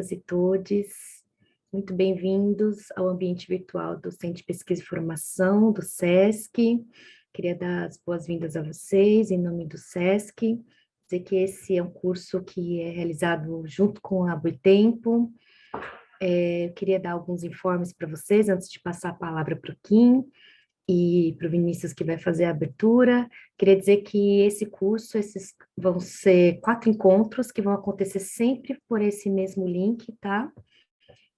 todas e todes. Muito bem-vindos ao ambiente virtual do Centro de Pesquisa e Formação, do SESC. Queria dar as boas-vindas a vocês, em nome do SESC, dizer que esse é um curso que é realizado junto com a Boitempo. Eu queria dar alguns informes para vocês, antes de passar a palavra para o Kim e para o Vinícius, que vai fazer a abertura. Queria dizer que esse curso, esses vão ser 4 encontros que vão acontecer sempre por esse mesmo link, tá?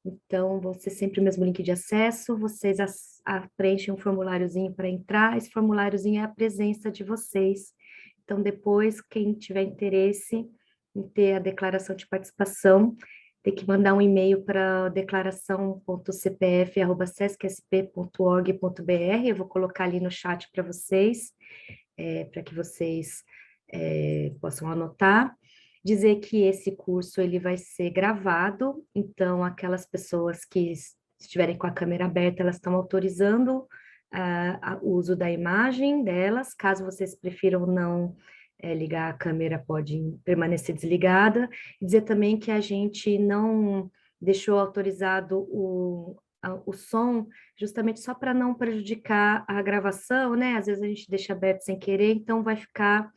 Então, vão ser sempre o mesmo link de acesso, vocês preenchem um formuláriozinho para entrar, esse formuláriozinho é a presença de vocês. Então, depois, quem tiver interesse em ter a declaração de participação, tem que mandar um e-mail para declaração.cpf@sescsp.org.br. Eu vou colocar ali no chat para vocês, para que vocês possam anotar. Dizer que esse curso ele vai ser gravado, então aquelas pessoas que estiverem com a câmera aberta, elas estão autorizando o uso da imagem delas. Caso vocês prefiram não ligar a câmera, pode permanecer desligada. Dizer também que a gente não deixou autorizado o som, justamente só para não prejudicar a gravação, né? Às vezes a gente deixa aberto sem querer, então vai ficar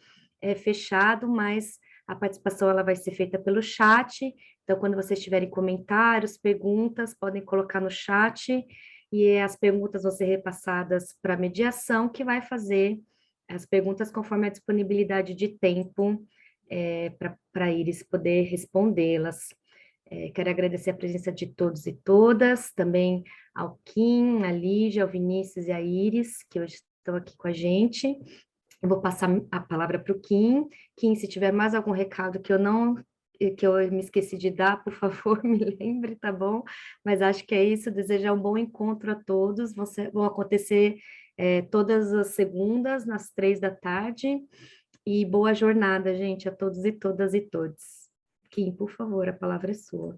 fechado, mas a participação ela vai ser feita pelo chat. Então, quando vocês tiverem comentários, perguntas, podem colocar no chat, e as perguntas vão ser repassadas para a mediação, que vai fazer as perguntas conforme a disponibilidade de tempo para a Iris poder respondê-las. Quero agradecer a presença de todos e todas, também ao Kim, a Lígia, ao Vinícius e a Iris, que hoje estão aqui com a gente. Eu vou passar a palavra para o Kim. Kim, se tiver mais algum recado que eu me esqueci de dar, por favor, me lembre, tá bom? Mas acho que é isso, desejar um bom encontro a todos. Vão acontecer todas as segundas, nas 15h. E boa jornada, gente, a todos e todas e todos. Kim, por favor, a palavra é sua.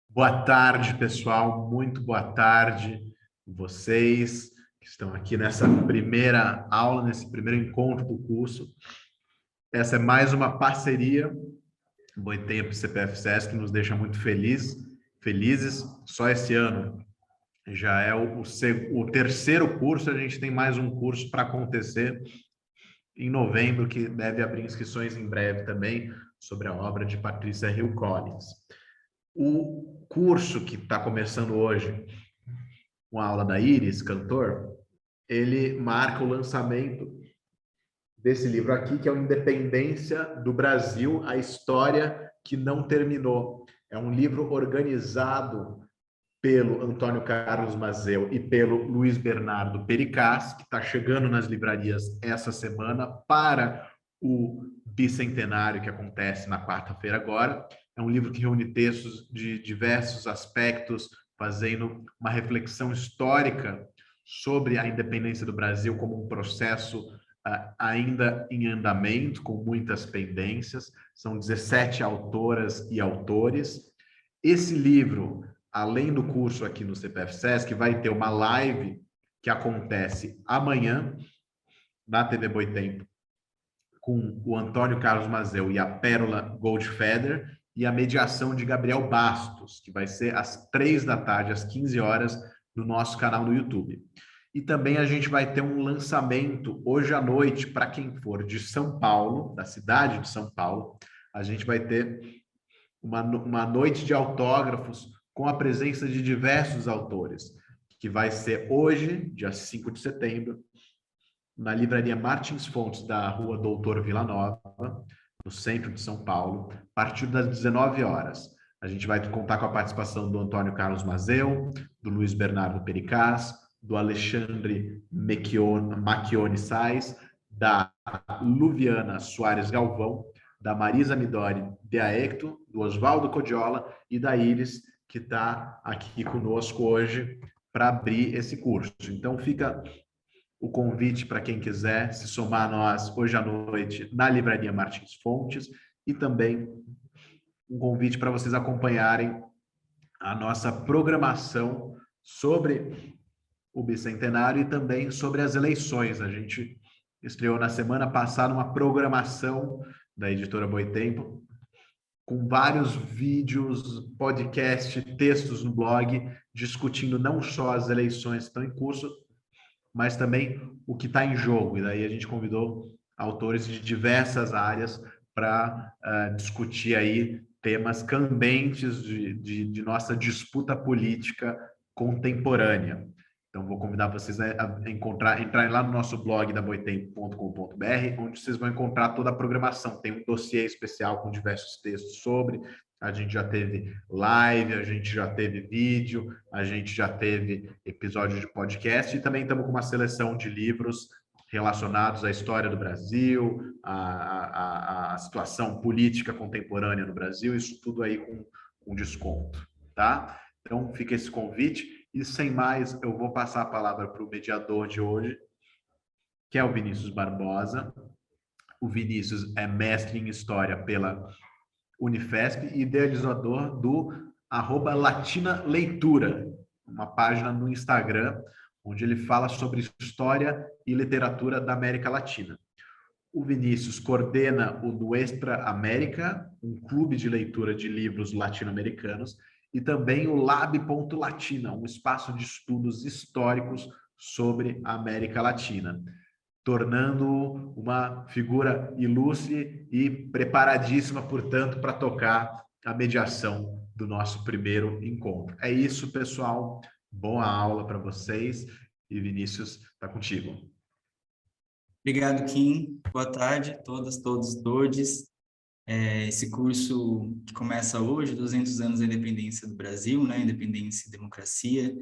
Boa tarde, pessoal. Muito boa tarde a vocês que estão aqui nessa primeira aula, nesse primeiro encontro do curso. Essa é mais uma parceria Boitempo e CPF-SESC, que nos deixa muito felizes. Só esse ano já é o terceiro curso, a gente tem mais um curso para acontecer em novembro, que deve abrir inscrições em breve também, sobre a obra de Patrícia Hill Collins. O curso que está começando hoje, com a aula da Iris, cantor, ele marca o lançamento desse livro aqui, que é o Independência do Brasil, a História que Não Terminou. É um livro organizado pelo Antônio Carlos Mazeu e pelo Luiz Bernardo Pericaz, que está chegando nas livrarias essa semana para o bicentenário que acontece na quarta-feira agora. É um livro que reúne textos de diversos aspectos, fazendo uma reflexão histórica sobre a independência do Brasil como um processo ainda em andamento, com muitas pendências. São 17 autoras e autores. Esse livro, além do curso aqui no CPF-SESC, vai ter uma live que acontece amanhã na TV Boitempo, com o Antônio Carlos Mazeu e a Pérola Goldfeder, e a mediação de Gabriel Bastos, que vai ser às 15h, às 15h, no nosso canal no YouTube. E também a gente vai ter um lançamento hoje à noite, para quem for de São Paulo, da cidade de São Paulo. A gente vai ter uma noite de autógrafos com a presença de diversos autores, que vai ser hoje, dia 5 de setembro, na livraria Martins Fontes, da rua Doutor Vila Nova, no centro de São Paulo, a partir das 19h. A gente vai contar com a participação do Antônio Carlos Mazeu, do Luiz Bernardo Pericaz, do Alexandre Macchione Sais, da Luviana Soares Galvão, da Marisa Midori de Aecto, do Oswaldo Codiola e da Iris, que está aqui conosco hoje para abrir esse curso. Então, fica o convite para quem quiser se somar a nós hoje à noite na Livraria Martins Fontes, e também um convite para vocês acompanharem a nossa programação sobre o bicentenário e também sobre as eleições. A gente estreou na semana passada uma programação da editora Boitempo com vários vídeos, podcast, textos no blog, discutindo não só as eleições que estão em curso, mas também o que está em jogo. E daí a gente convidou autores de diversas áreas para discutir aí temas candentes de nossa disputa política contemporânea. Então, vou convidar vocês a entrarem lá no nosso blog da boitempo.com.br, onde vocês vão encontrar toda a programação. Tem um dossiê especial com diversos textos sobre. A gente já teve live, a gente já teve vídeo, a gente já teve episódio de podcast e também estamos com uma seleção de livros relacionados à história do Brasil, à situação política contemporânea no Brasil, isso tudo aí com desconto, tá? Então, fica esse convite. E sem mais, eu vou passar a palavra para o mediador de hoje, que é o Vinícius Barbosa. O Vinícius é mestre em História pela Unifesp e idealizador do @Latina Leitura, uma página no Instagram, onde ele fala sobre história e literatura da América Latina. O Vinícius coordena o Nuestra América, um clube de leitura de livros latino-americanos, e também o Lab.Latina, um espaço de estudos históricos sobre a América Latina, tornando-o uma figura ilustre e preparadíssima, portanto, para tocar a mediação do nosso primeiro encontro. É isso, pessoal. Boa aula para vocês. E Vinícius, está contigo. Obrigado, Kim. Boa tarde a todas, todos, todes. Esse curso que começa hoje, 200 anos da independência do Brasil, né? Independência e democracia.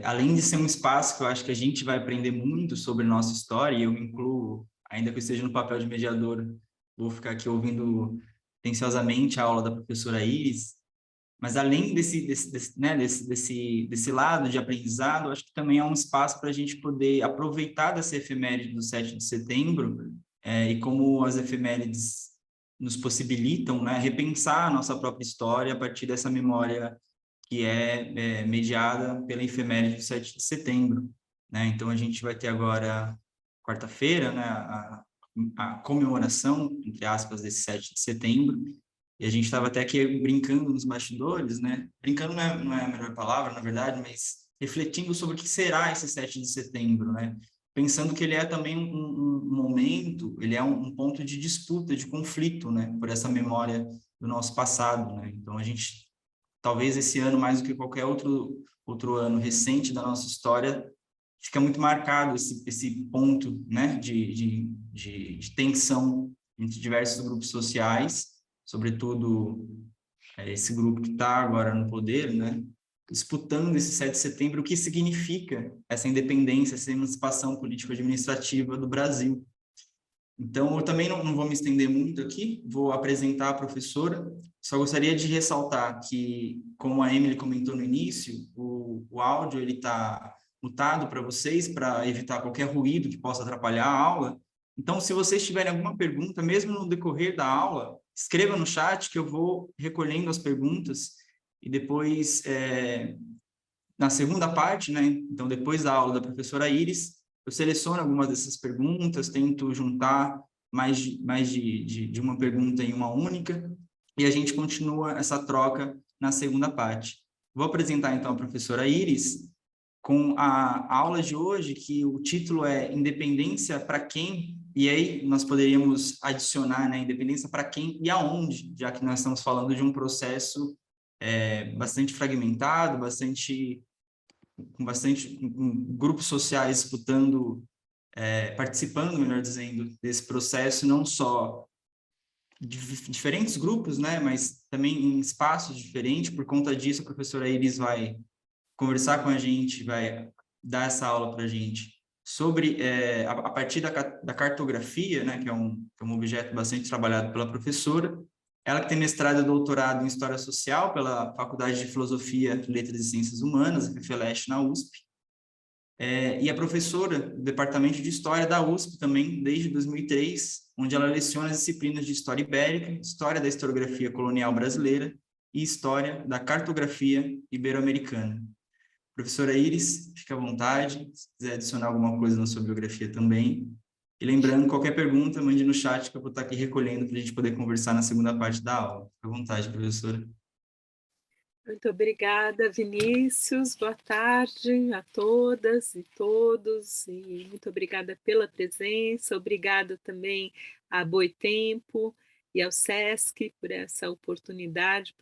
Além de ser um espaço que eu acho que a gente vai aprender muito sobre nossa história, e eu me incluo, ainda que eu esteja no papel de mediador, vou ficar aqui ouvindo atenciosamente a aula da professora Iris, mas além desse lado de aprendizado, acho que também é um espaço para a gente poder aproveitar dessa efeméride do 7 de setembro, e como as efemérides nos possibilitam, né, repensar a nossa própria história a partir dessa memória que é mediada pela efeméride do 7 de setembro. Né? Então, a gente vai ter agora, quarta-feira, né, a comemoração, entre aspas, desse 7 de setembro, e a gente estava até aqui brincando nos bastidores, né? Brincando não é a melhor palavra, na verdade, mas refletindo sobre o que será esse 7 de setembro, né? Pensando que ele é também um momento, ele é um ponto de disputa, de conflito, né? Por essa memória do nosso passado, né? Então, a gente, talvez esse ano, mais do que qualquer outro ano recente da nossa história, fica muito marcado esse ponto, né? De tensão entre diversos grupos sociais, sobretudo esse grupo que está agora no poder, né, disputando esse 7 de setembro, o que significa essa independência, essa emancipação político-administrativa do Brasil. Então, eu também não vou me estender muito aqui, vou apresentar a professora, só gostaria de ressaltar que, como a Emily comentou no início, o áudio está mutado para vocês, para evitar qualquer ruído que possa atrapalhar a aula. Então, se vocês tiverem alguma pergunta, mesmo no decorrer da aula, escreva no chat que eu vou recolhendo as perguntas e depois, na segunda parte, né, então depois da aula da professora Iris, eu seleciono algumas dessas perguntas, tento juntar mais de uma pergunta em uma única e a gente continua essa troca na segunda parte. Vou apresentar então a professora Iris com a aula de hoje, que o título é Independência para quem? E aí nós poderíamos adicionar, né, independência para quem e aonde, já que nós estamos falando de um processo bastante fragmentado, com grupos sociais disputando, participando, melhor dizendo, desse processo, não só de diferentes grupos, né, mas também em espaços diferentes. Por conta disso, a professora Iris vai conversar com a gente, vai dar essa aula para a gente sobre, a partir da cartografia, né, que é um objeto bastante trabalhado pela professora. Ela que tem mestrado e doutorado em História Social pela Faculdade de Filosofia, Letras e Ciências Humanas, a FFLeste, na USP. E a professora do Departamento de História da USP também, desde 2003, onde ela leciona as disciplinas de História Ibérica, História da Historiografia Colonial Brasileira e História da Cartografia Ibero-Americana. Professora Iris, fique à vontade, se quiser adicionar alguma coisa na sua biografia também, E lembrando, qualquer pergunta, mande no chat que eu vou estar aqui recolhendo para a gente poder conversar na segunda parte da aula. Fique à vontade, professora. Muito obrigada, Vinícius. Boa tarde a todas e todos. E muito obrigada pela presença. Obrigada também a Boitempo e ao SESC por essa oportunidade,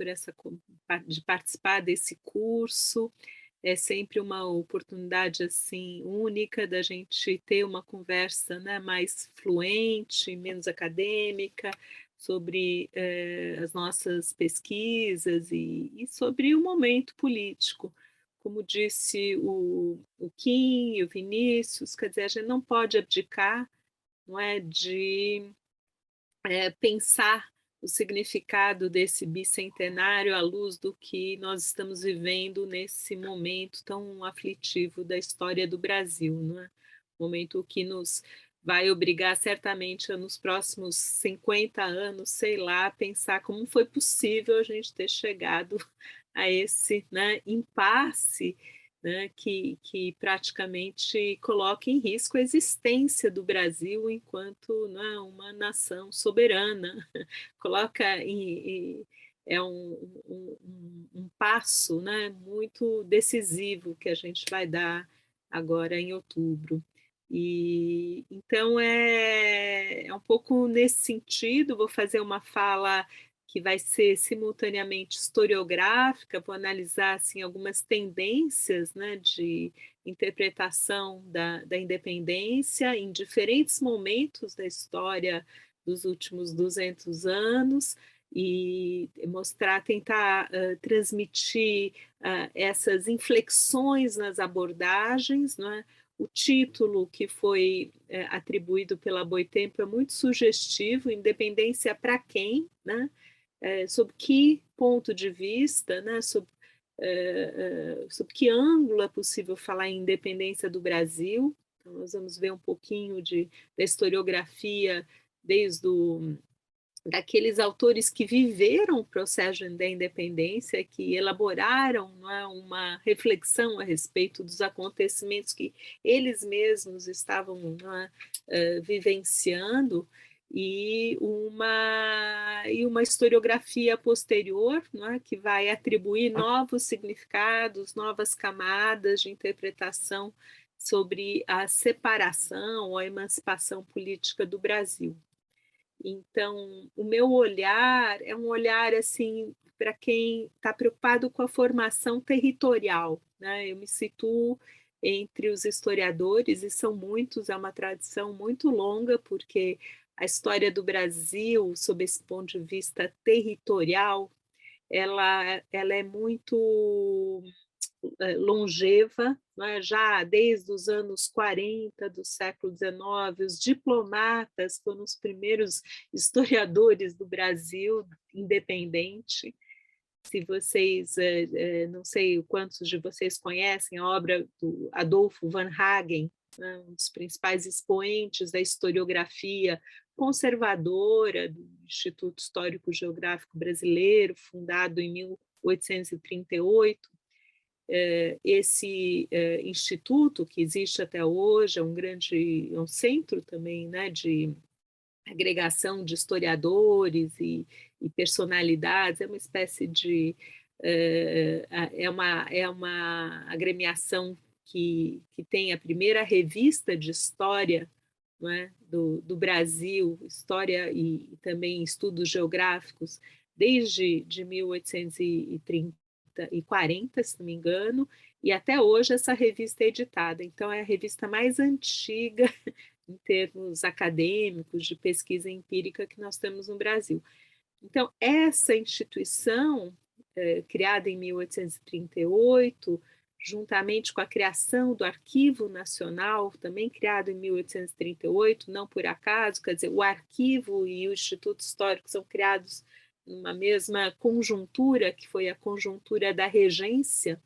de participar desse curso. É sempre uma oportunidade assim única da gente ter uma conversa, né, mais fluente, menos acadêmica, sobre as nossas pesquisas e sobre o momento político. Como disse o Kim e o Vinícius, quer dizer, a gente não pode abdicar, não é, de pensar o significado desse bicentenário à luz do que nós estamos vivendo nesse momento tão aflitivo da história do Brasil, não é? Momento que nos vai obrigar certamente a, nos próximos 50 anos, sei lá, pensar como foi possível a gente ter chegado a esse, né, impasse, né, que praticamente coloca em risco a existência do Brasil enquanto, né, uma nação soberana, coloca é um passo, né, muito decisivo que a gente vai dar agora em outubro. E então é um pouco nesse sentido, vou fazer uma fala que vai ser simultaneamente historiográfica, vou analisar assim, algumas tendências, né, de interpretação da independência em diferentes momentos da história dos últimos 200 anos, e mostrar, tentar transmitir essas inflexões nas abordagens, né? O título que foi atribuído pela Boitempo é muito sugestivo, independência para quem, né? Sob que ponto de vista, né? Sob sob que ângulo é possível falar em independência do Brasil. Então, nós vamos ver um pouquinho da historiografia desde daqueles autores que viveram o processo da independência, que elaboraram, não é, uma reflexão a respeito dos acontecimentos que eles mesmos estavam, não é, vivenciando, e uma historiografia posterior, não é, que vai atribuir novos significados, novas camadas de interpretação sobre a separação ou a emancipação política do Brasil. Então, o meu olhar é um olhar assim para quem está preocupado com a formação territorial, né? Eu me situo entre os historiadores, e são muitos, é uma tradição muito longa, porque a história do Brasil, sob esse ponto de vista territorial, ela é muito longeva, né? Já desde os anos 40 do século XIX, os diplomatas foram os primeiros historiadores do Brasil independente. Se vocês, não sei quantos de vocês conhecem a obra do Adolfo Van Hagen, né? Um dos principais expoentes da historiografia conservadora do Instituto Histórico Geográfico Brasileiro, fundado em 1838. Esse instituto, que existe até hoje, é um centro também, né, de agregação de historiadores e personalidades, é uma espécie de é uma agremiação que tem a primeira revista de história, não é, do Brasil, história e também estudos geográficos, desde 1840, se não me engano, e até hoje essa revista é editada. Então, é a revista mais antiga em termos acadêmicos, de pesquisa empírica que nós temos no Brasil. Então, essa instituição, criada em 1838, juntamente com a criação do Arquivo Nacional, também criado em 1838, não por acaso, quer dizer, o Arquivo e o Instituto Histórico são criados numa mesma conjuntura, que foi a conjuntura da regência,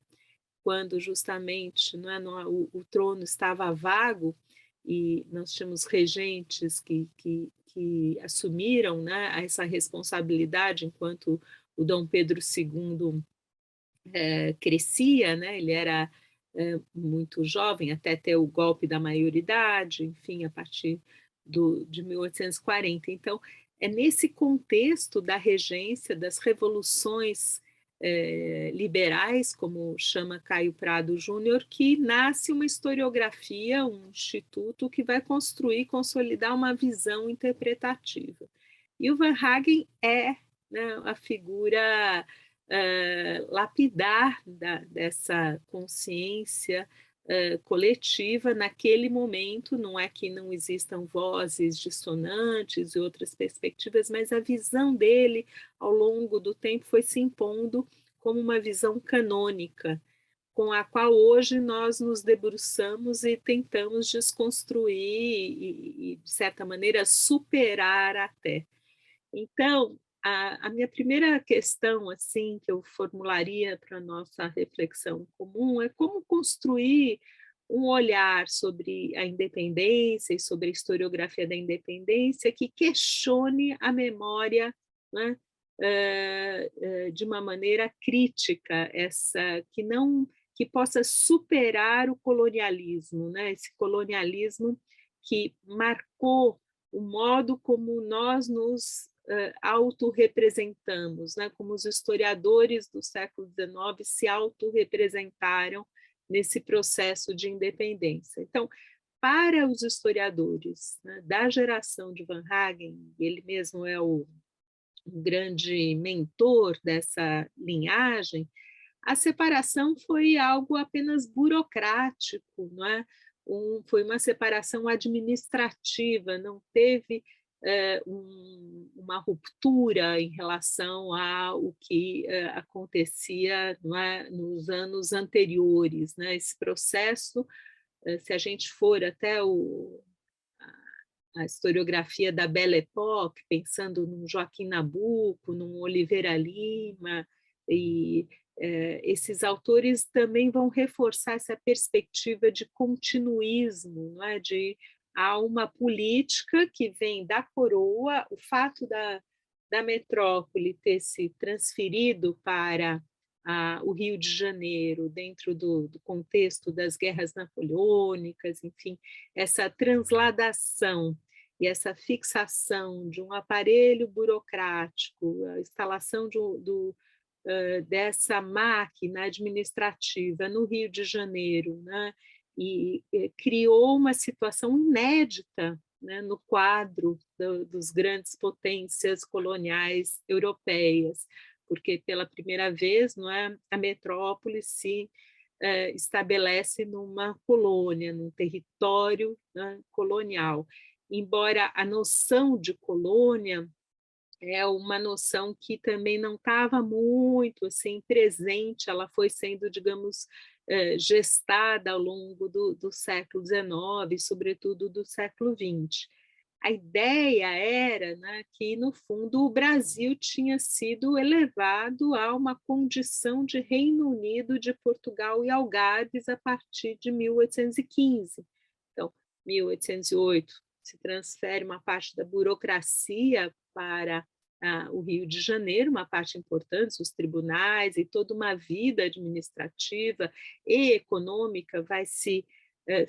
quando justamente, não é, o trono estava vago, e nós tínhamos regentes que assumiram, né, essa responsabilidade enquanto o Dom Pedro II crescia, né, ele era muito jovem, até ter o golpe da maioridade, enfim, a partir de 1840. Então, é nesse contexto da regência, das revoluções liberais, como chama Caio Prado Júnior, que nasce uma historiografia, um instituto que vai construir, consolidar uma visão interpretativa. E o Van Hagen é, né, a figura lapidar dessa consciência coletiva naquele momento. Não é que não existam vozes dissonantes e outras perspectivas, mas a visão dele, ao longo do tempo, foi se impondo como uma visão canônica, com a qual hoje nós nos debruçamos e tentamos desconstruir e de certa maneira, superar até. Então, a minha primeira questão assim que eu formularia para a nossa reflexão comum é como construir um olhar sobre a independência e sobre a historiografia da independência que questione a memória, né, de uma maneira crítica, que possa superar o colonialismo, né, esse colonialismo que marcou o modo como nós nos autorrepresentamos, né? Como os historiadores do século XIX se autorrepresentaram nesse processo de independência. Então, para os historiadores, né, da geração de Van Hagen, ele mesmo é o grande mentor dessa linhagem, a separação foi algo apenas burocrático, não é? Foi uma separação administrativa, não teve uma ruptura em relação ao que acontecia, não é, nos anos anteriores, né? Esse processo, se a gente for até a historiografia da Belle Époque, pensando num Joaquim Nabuco, num Oliveira Lima, e esses autores também vão reforçar essa perspectiva de continuismo, não é? Há uma política que vem da coroa, o fato da metrópole ter se transferido para o Rio de Janeiro, dentro do contexto das guerras napoleônicas, enfim, essa transladação e essa fixação de um aparelho burocrático, a instalação dessa máquina administrativa no Rio de Janeiro, né? E criou uma situação inédita, né, no quadro dos grandes potências coloniais europeias, porque pela primeira vez, não é, a metrópole se estabelece numa colônia, num território, né, colonial. Embora a noção de colônia é uma noção que também não estava muito assim presente, ela foi sendo, digamos, gestada ao longo do século XIX, sobretudo do século XX. A ideia era, né, que, no fundo, o Brasil tinha sido elevado a uma condição de Reino Unido, de Portugal e Algarves a partir de 1815. Então, 1808 se transfere uma parte da burocracia para o Rio de Janeiro, uma parte importante, os tribunais e toda uma vida administrativa e econômica vai se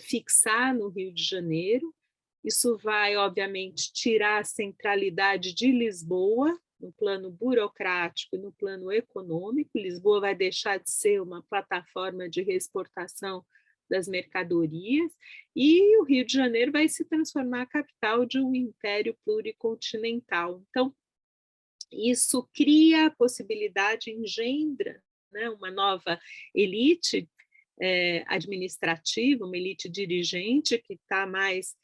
fixar no Rio de Janeiro. Isso vai, obviamente, tirar a centralidade de Lisboa, no plano burocrático e no plano econômico. Lisboa vai deixar de ser uma plataforma de reexportação das mercadorias, e o Rio de Janeiro vai se transformar a capital de um império pluricontinental. Então, isso cria a possibilidade, engendra, né, uma nova elite administrativa, uma elite dirigente que está mais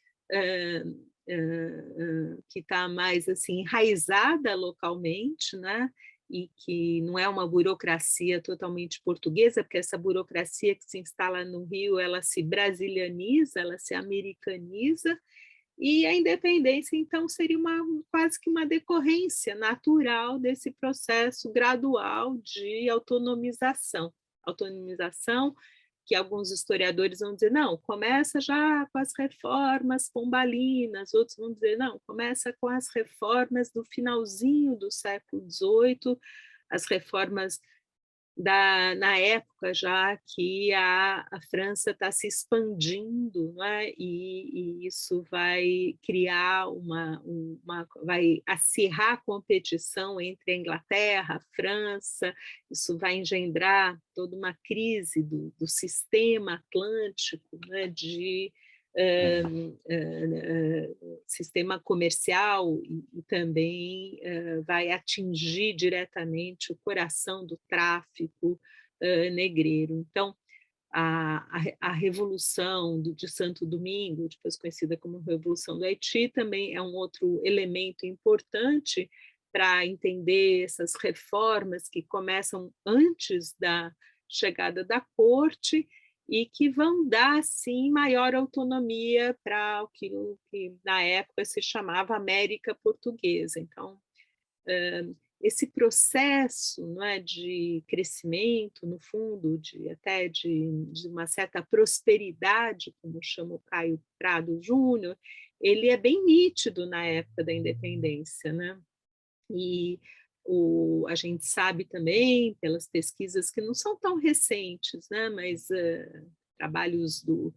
assim enraizada localmente, né? E que não é uma burocracia totalmente portuguesa, porque essa burocracia que se instala no Rio, ela se brasilianiza, ela se americaniza, e a independência, então, seria quase que uma decorrência natural desse processo gradual de autonomização. Autonomização que alguns historiadores vão dizer, não, começa já com as reformas pombalinas, outros vão dizer, não, começa com as reformas do finalzinho do século XVIII, as reformas na época já que a França está se expandindo, não é? E isso vai criar vai acirrar a competição entre a Inglaterra, a França, isso vai engendrar toda uma crise do sistema atlântico, né? Sistema comercial e também vai atingir diretamente o coração do tráfico negreiro. Então, a Revolução de Santo Domingo, depois conhecida como Revolução do Haiti, também é um outro elemento importante para entender essas reformas que começam antes da chegada da corte e que vão dar, sim, maior autonomia para aquilo que na época se chamava América Portuguesa. Então, esse processo, não é, de crescimento, no fundo, até de uma certa prosperidade, como chama o Caio Prado Júnior, ele é bem nítido na época da independência, né? E a gente sabe também, pelas pesquisas que não são tão recentes, né, mas trabalhos do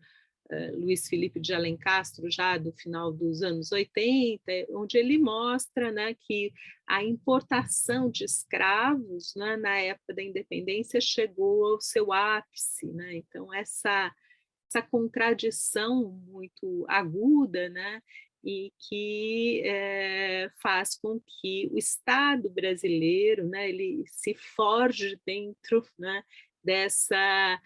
Luiz Felipe de Alencastro, já do final dos anos 80, onde ele mostra, né, que a importação de escravos, né, na época da independência chegou ao seu ápice. Né? Então, essa contradição muito aguda, né, e que faz com que o Estado brasileiro, né, ele se forge dentro, né, dessa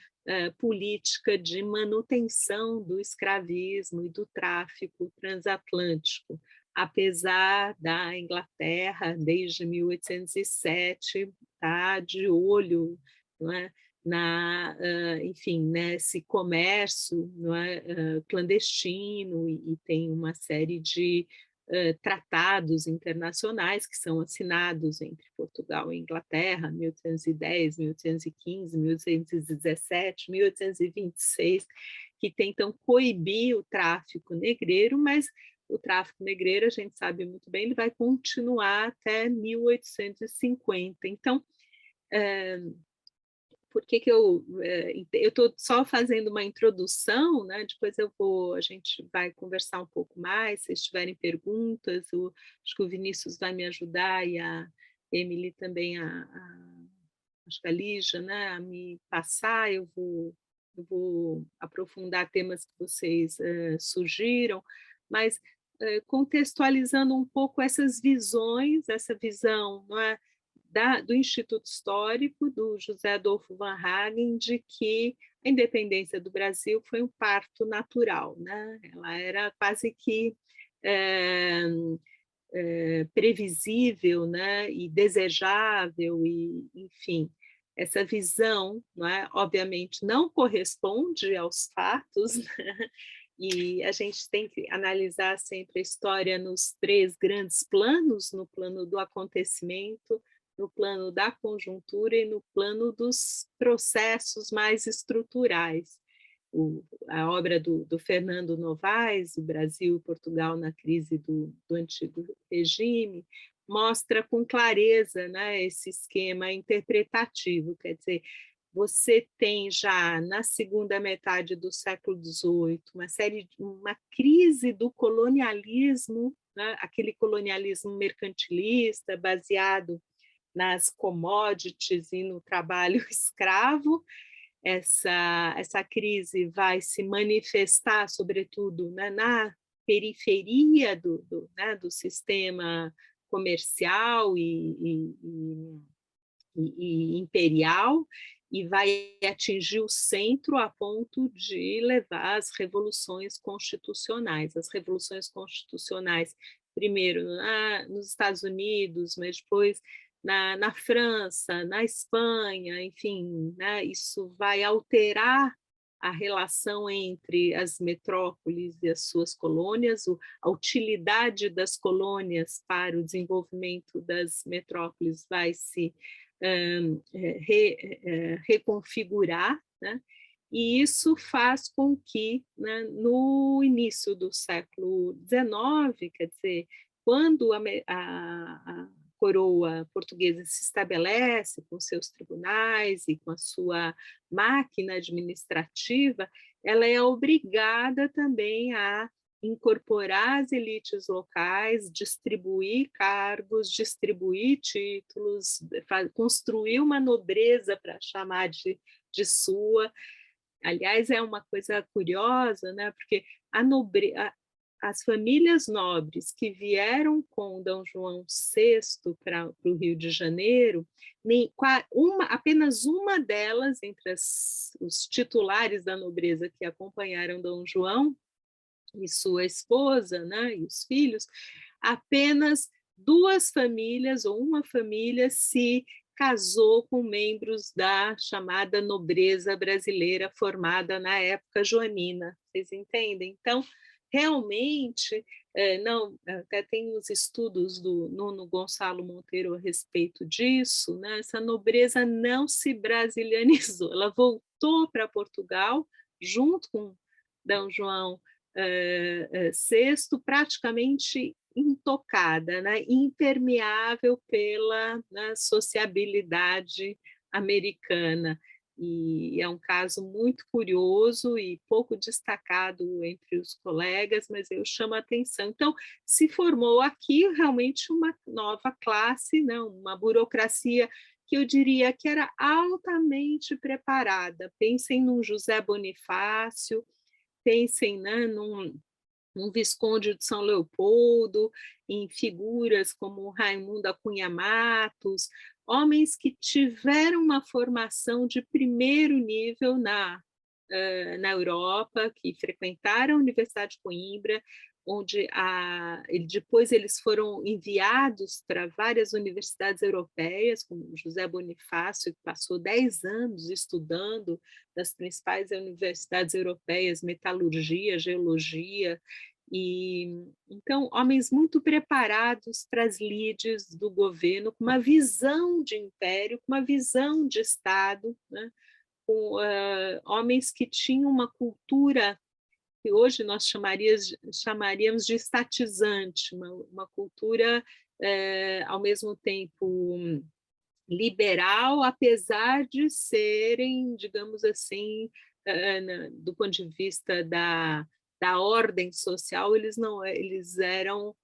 política de manutenção do escravismo e do tráfico transatlântico, apesar da Inglaterra, desde 1807, estar de olho, não é, enfim, nesse comércio, não é, clandestino, e tem uma série de tratados internacionais que são assinados entre Portugal e Inglaterra, 1810, 1815, 1817, 1826, que tentam coibir o tráfico negreiro, mas o tráfico negreiro, a gente sabe muito bem, ele vai continuar até 1850. Então, por que eu estou só fazendo uma introdução, né? Depois a gente vai conversar um pouco mais, se tiverem perguntas, acho que o Vinícius vai me ajudar e a Emily também, acho que a Lígia, né, a me passar, eu vou aprofundar temas que vocês surgiram, mas contextualizando um pouco essas visões, essa visão, não é, do Instituto Histórico, do José Adolfo Van Hagen, de que a independência do Brasil foi um parto natural, né? Ela era quase que previsível, né? E desejável, e, enfim, essa visão, não é? Obviamente, não corresponde aos fatos, né? E a gente tem que analisar sempre a história nos três grandes planos, no plano do acontecimento, no plano da conjuntura e no plano dos processos mais estruturais. A obra do Fernando Novaes, O Brasil e Portugal na Crise do Antigo Regime, mostra com clareza, né, esse esquema interpretativo, quer dizer, você tem já na segunda metade do século XVIII uma crise do colonialismo, né, aquele colonialismo mercantilista baseado nas commodities e no trabalho escravo. Essa crise vai se manifestar, sobretudo, né, na periferia né, do sistema comercial e imperial, e vai atingir o centro a ponto de levar às revoluções constitucionais. As revoluções constitucionais, primeiro nos Estados Unidos, mas depois na França, na Espanha, enfim, né, isso vai alterar a relação entre as metrópoles e as suas colônias, a utilidade das colônias para o desenvolvimento das metrópoles vai se reconfigurar, né? E isso faz com que, né, no início do século XIX, quer dizer, quando coroa portuguesa se estabelece com seus tribunais e com a sua máquina administrativa, ela é obrigada também a incorporar as elites locais, distribuir cargos, distribuir títulos, construir uma nobreza para chamar de sua. Aliás, é uma coisa curiosa, né? Porque as famílias nobres que vieram com D. João VI para o Rio de Janeiro, apenas uma delas, entre os titulares da nobreza que acompanharam D. João, e sua esposa, né, e os filhos, apenas 2 famílias ou uma família se casou com membros da chamada nobreza brasileira formada na época joanina. Vocês entendem? Então, realmente, não, até tem os estudos do Nuno Gonçalo Monteiro a respeito disso, né? Essa nobreza não se brasilianizou, ela voltou para Portugal junto com D. João VI, praticamente intocada, né, impermeável pela, né, sociabilidade americana. E é um caso muito curioso e pouco destacado entre os colegas, mas eu chamo a atenção. Então, se formou aqui realmente uma nova classe, né, uma burocracia que eu diria que era altamente preparada. Pensem num José Bonifácio, pensem, né, num Visconde de São Leopoldo, em figuras como Raimundo da Cunha Matos, homens que tiveram uma formação de primeiro nível na Europa, que frequentaram a Universidade de Coimbra, onde depois eles foram enviados para várias universidades europeias, como José Bonifácio, que passou 10 anos estudando nas principais universidades europeias, metalurgia, geologia, e então homens muito preparados para as lides do governo, com uma visão de império, com uma visão de Estado, né? Com homens que tinham uma cultura que hoje nós chamaríamos de estatizante, uma cultura ao mesmo tempo liberal, apesar de serem, digamos assim, do ponto de vista da ordem social, eles eram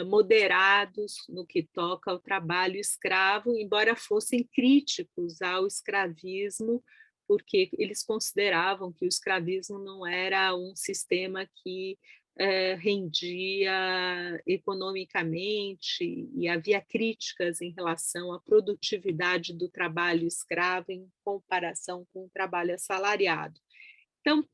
moderados no que toca ao trabalho escravo, embora fossem críticos ao escravismo, porque eles consideravam que o escravismo não era um sistema que rendia economicamente, e havia críticas em relação à produtividade do trabalho escravo em comparação com o trabalho assalariado. Então,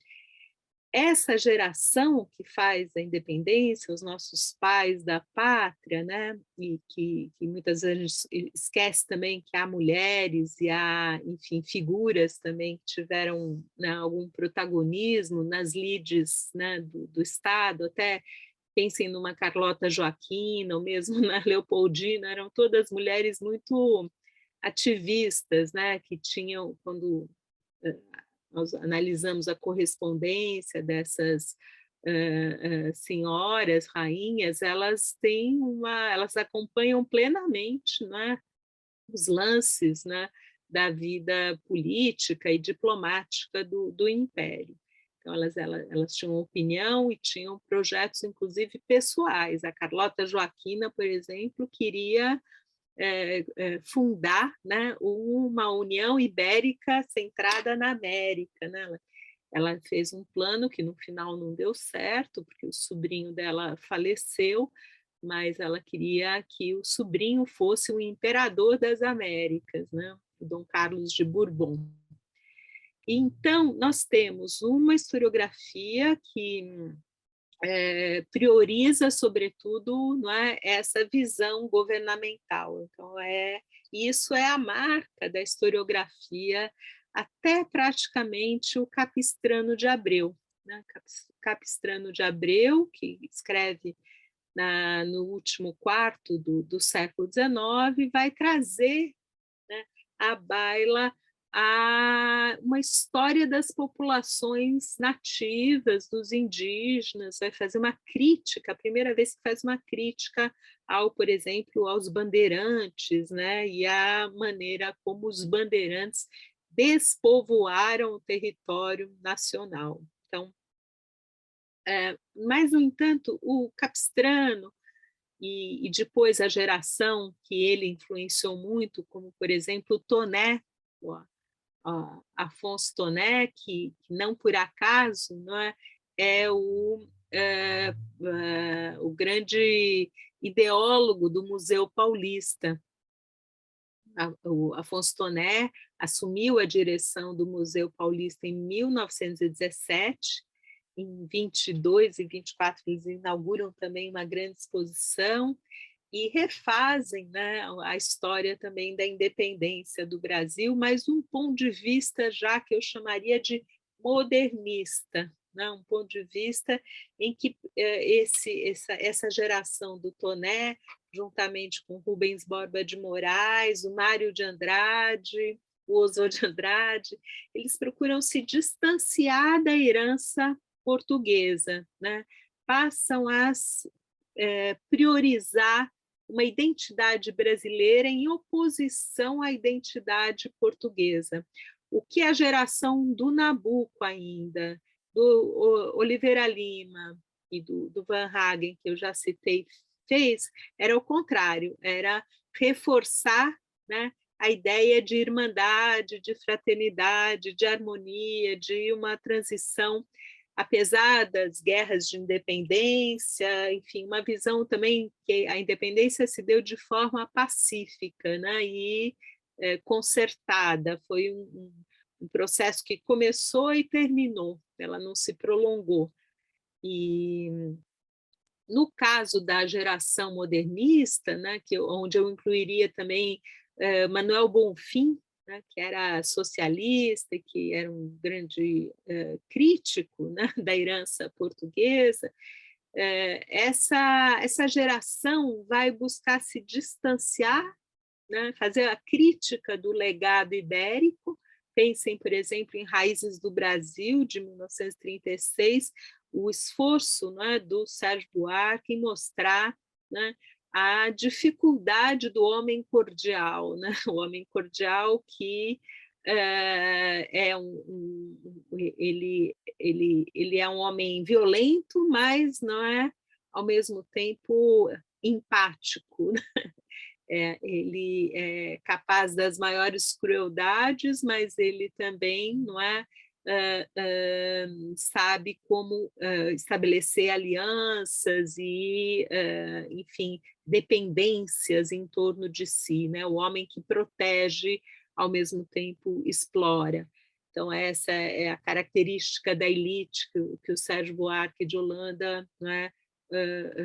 essa geração que faz a independência, os nossos pais da pátria, né, e que muitas vezes esquece também que há mulheres e há, enfim, figuras também que tiveram, né, algum protagonismo nas lides, né, do Estado, até pensem numa Carlota Joaquina, ou mesmo na Leopoldina, eram todas mulheres muito ativistas, né, que tinham, quando nós analisamos a correspondência dessas senhoras, rainhas, elas acompanham plenamente, né, os lances, né, da vida política e diplomática do Império. Então, elas tinham opinião e tinham projetos, inclusive, pessoais. A Carlota Joaquina, por exemplo, queria fundar, né, uma União Ibérica centrada na América, né? Ela fez um plano que no final não deu certo, porque o sobrinho dela faleceu, mas ela queria que o sobrinho fosse o imperador das Américas, né? O Dom Carlos de Bourbon. Então, nós temos uma historiografia que prioriza, sobretudo, não é, essa visão governamental. Então, isso é a marca da historiografia até praticamente o Capistrano de Abreu. Né? Capistrano de Abreu, que escreve no último quarto do século XIX, vai trazer, né, à baila uma história das populações nativas, dos indígenas, vai fazer uma crítica, a primeira vez que faz uma crítica por exemplo, aos bandeirantes, né, e a maneira como os bandeirantes despovoaram o território nacional. Então, mas, no entanto, o Capistrano e depois a geração que ele influenciou muito, como, por exemplo, o Toné, Afonso Toné, que não por acaso não é o grande ideólogo do Museu Paulista. O Afonso Toné assumiu a direção do Museu Paulista em 1917, em 22 e 24 eles inauguram também uma grande exposição e refazem, né, a história também da independência do Brasil, mas um ponto de vista já que eu chamaria de modernista, né, um ponto de vista em que essa geração do Toné, juntamente com Rubens Borba de Moraes, o Mário de Andrade, o Oswald de Andrade, eles procuram se distanciar da herança portuguesa, né? Passam a priorizar uma identidade brasileira em oposição à identidade portuguesa. O que a geração do Nabuco ainda, do Oliveira Lima e do Van Hagen, que eu já citei, fez, era o contrário, era reforçar, né, a ideia de irmandade, de fraternidade, de harmonia, de uma transição, apesar das guerras de independência, enfim, uma visão também que a independência se deu de forma pacífica, né, e concertada, foi um processo que começou e terminou, ela não se prolongou. E no caso da geração modernista, né, onde eu incluiria também Manuel Bonfim, né, que era socialista, que era um grande crítico, né, da herança portuguesa, essa geração vai buscar se distanciar, né, fazer a crítica do legado ibérico. Pensem, por exemplo, em Raízes do Brasil, de 1936, o esforço, né, do Sérgio Buarque em mostrar, né, a dificuldade do homem cordial, né, o homem cordial que ele é um homem violento, mas não é, ao mesmo tempo, empático, né? Ele é capaz das maiores crueldades, mas ele também não é, sabe como estabelecer alianças e, enfim, dependências em torno de si, né? O homem que protege, ao mesmo tempo explora. Então, essa é a característica da elite que o Sérgio Buarque de Holanda, não é,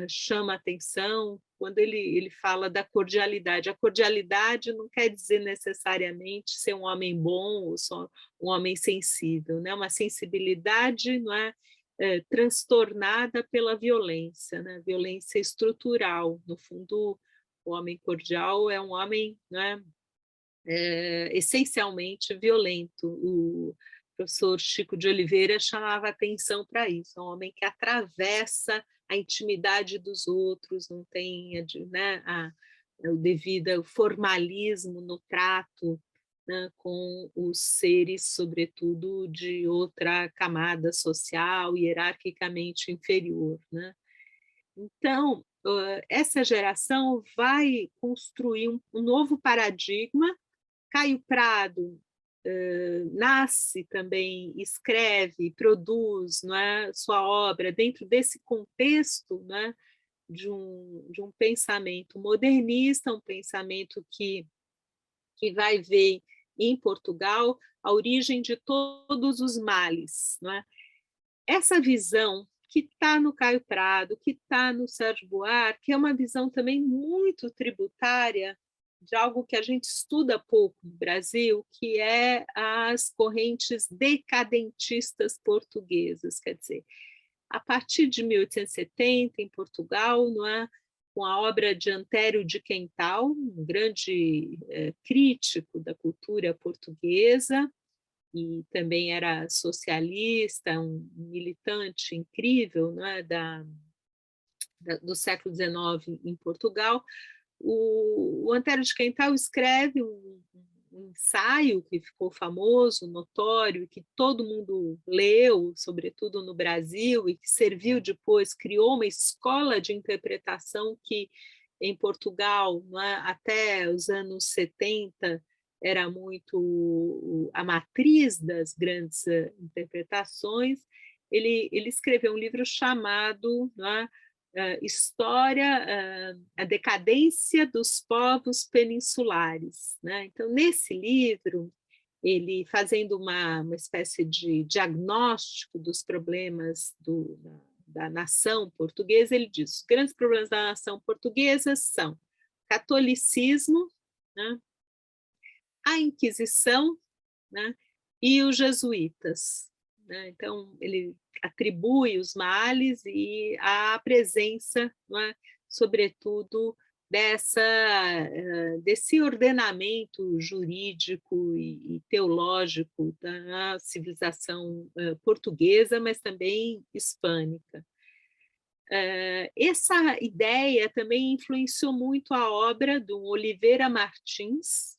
chama a atenção quando ele fala da cordialidade. A cordialidade não quer dizer necessariamente ser um homem bom ou só um homem sensível, né? Uma sensibilidade, não é, transtornada pela violência, né? Violência estrutural. No fundo, o homem cordial é um homem, não é, essencialmente violento. O professor Chico de Oliveira chamava atenção para isso, é um homem que atravessa a intimidade dos outros, não tem, né, o devido formalismo no trato, né, com os seres, sobretudo de outra camada social, hierarquicamente inferior, né? Então, essa geração vai construir um novo paradigma. Caio Prado nasce também, escreve, produz, não é, sua obra dentro desse contexto, não é, de um pensamento modernista, um pensamento que vai ver em Portugal a origem de todos os males. Não é? Essa visão que está no Caio Prado, que está no Sérgio Buarque, é uma visão também muito tributária de algo que a gente estuda pouco no Brasil, que é as correntes decadentistas portuguesas. Quer dizer, a partir de 1870, em Portugal, não é, com a obra de Antério de Quental, um grande crítico da cultura portuguesa, e também era socialista, um militante incrível, né, do século XIX em Portugal. O Antério de Quental escreve um ensaio que ficou famoso, notório, que todo mundo leu, sobretudo no Brasil, e que serviu depois, criou uma escola de interpretação que, em Portugal, né, até os anos 70, era muito a matriz das grandes interpretações. Ele escreveu um livro chamado, né, História, a decadência dos povos peninsulares, né? Então, nesse livro, ele fazendo uma espécie de diagnóstico dos problemas da nação portuguesa, ele diz: os grandes problemas da nação portuguesa são catolicismo, né, a Inquisição, né, e os jesuítas, né? Então, ele atribui os males e a presença, né, sobretudo, desse ordenamento jurídico e teológico da civilização portuguesa, mas também hispânica. Essa ideia também influenciou muito a obra do Oliveira Martins,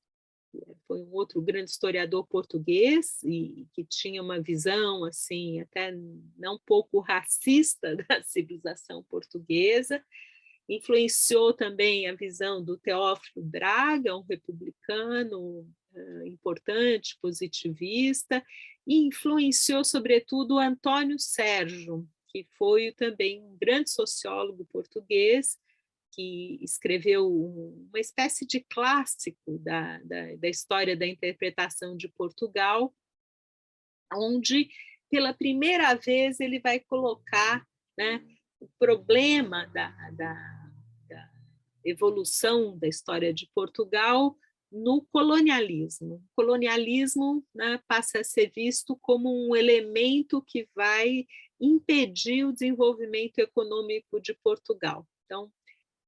foi um outro grande historiador português e que tinha uma visão assim até não pouco racista da civilização portuguesa. Influenciou também a visão do Teófilo Braga, um republicano importante, positivista, e influenciou sobretudo o Antônio Sérgio, que foi também um grande sociólogo português, que escreveu uma espécie de clássico da história da interpretação de Portugal, onde, pela primeira vez, ele vai colocar, né, o problema da evolução da história de Portugal no colonialismo. O colonialismo, né, passa a ser visto como um elemento que vai impedir o desenvolvimento econômico de Portugal. Então,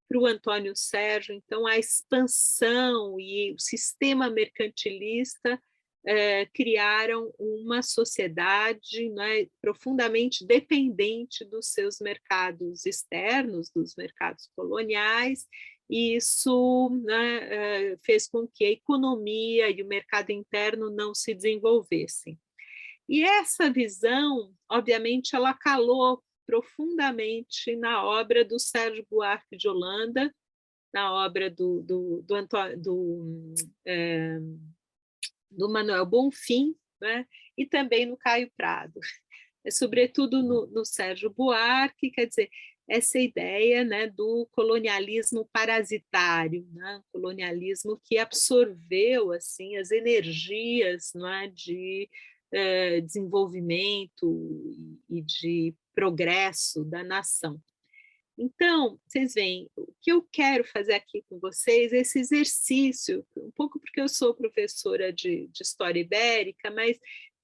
para o Antônio Sérgio, então, a expansão e o sistema mercantilista criaram uma sociedade, né, profundamente dependente dos seus mercados externos, dos mercados coloniais, e isso, né, fez com que a economia e o mercado interno não se desenvolvessem. E essa visão, obviamente, ela calou profundamente na obra do Sérgio Buarque de Holanda, na obra do Manuel Bonfim, né? E também no Caio Prado. Sobretudo no Sérgio Buarque, quer dizer, essa ideia, né, do colonialismo parasitário, né? Colonialismo que absorveu assim, as energias, né, de desenvolvimento e de progresso da nação. Então, vocês veem, o que eu quero fazer aqui com vocês, esse exercício, um pouco porque eu sou professora de História Ibérica, mas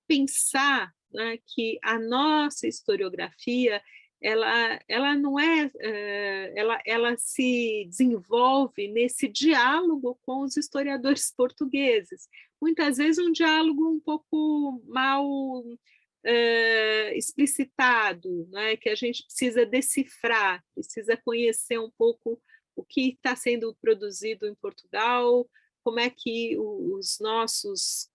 pensar, né, que a nossa historiografia, ela não ela se desenvolve nesse diálogo com os historiadores portugueses. Muitas vezes um diálogo um pouco mal explicitado, né, que a gente precisa decifrar, precisa conhecer um pouco o que está sendo produzido em Portugal, como é que os nossos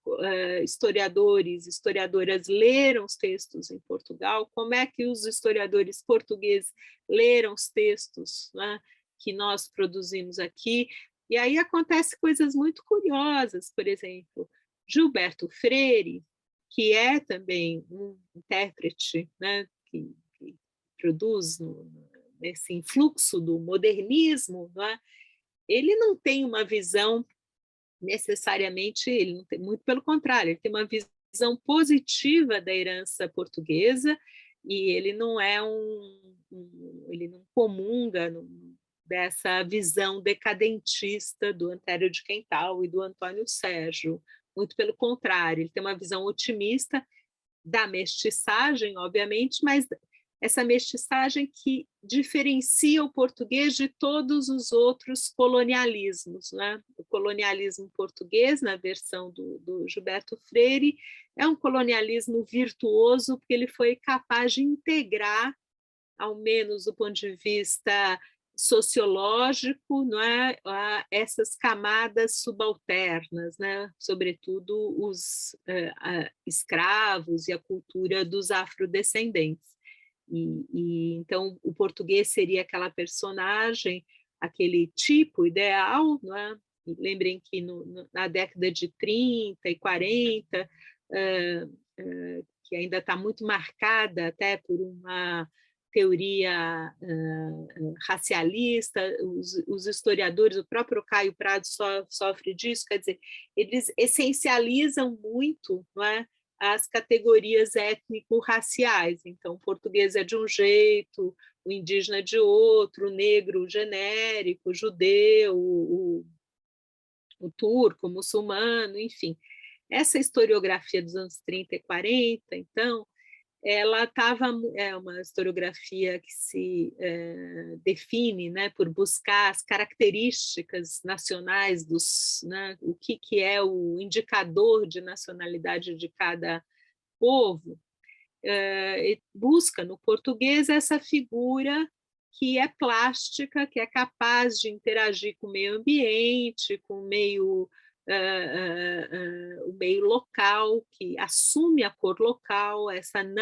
historiadores, historiadoras leram os textos em Portugal, como é que os historiadores portugueses leram os textos, né, que nós produzimos aqui. E aí acontecem coisas muito curiosas, por exemplo, Gilberto Freire, que é também um intérprete, né, que produz nesse influxo do modernismo, né, ele não tem uma visão necessariamente, ele não tem, muito pelo contrário, ele tem uma visão positiva da herança portuguesa e ele não é ele não comunga dessa visão decadentista do Antério de Quental e do Antônio Sérgio. Muito pelo contrário, ele tem uma visão otimista da mestiçagem, obviamente, mas essa mestiçagem que diferencia o português de todos os outros colonialismos, né? O colonialismo português, na versão do Gilberto Freire, é um colonialismo virtuoso, porque ele foi capaz de integrar, ao menos do ponto de vista sociológico, não é, essas camadas subalternas, né? Sobretudo os escravos e a cultura dos afrodescendentes. Então, o português seria aquela personagem, aquele tipo ideal, não é? Lembrem que na década de 30 e 40, que ainda está muito marcada até por uma teoria racialista, os historiadores, o próprio Caio Prado sofre disso, quer dizer, eles essencializam muito, não é, as categorias étnico-raciais. Então, o português é de um jeito, o indígena é de outro, o negro genérico, o judeu, o turco, o muçulmano, enfim. Essa historiografia dos anos 30 e 40, então, ela estava uma historiografia que se define, né, por buscar as características nacionais né, o que é o indicador de nacionalidade de cada povo, busca no português essa figura que é plástica, que é capaz de interagir com o meio ambiente, com o meio local, que assume a cor local,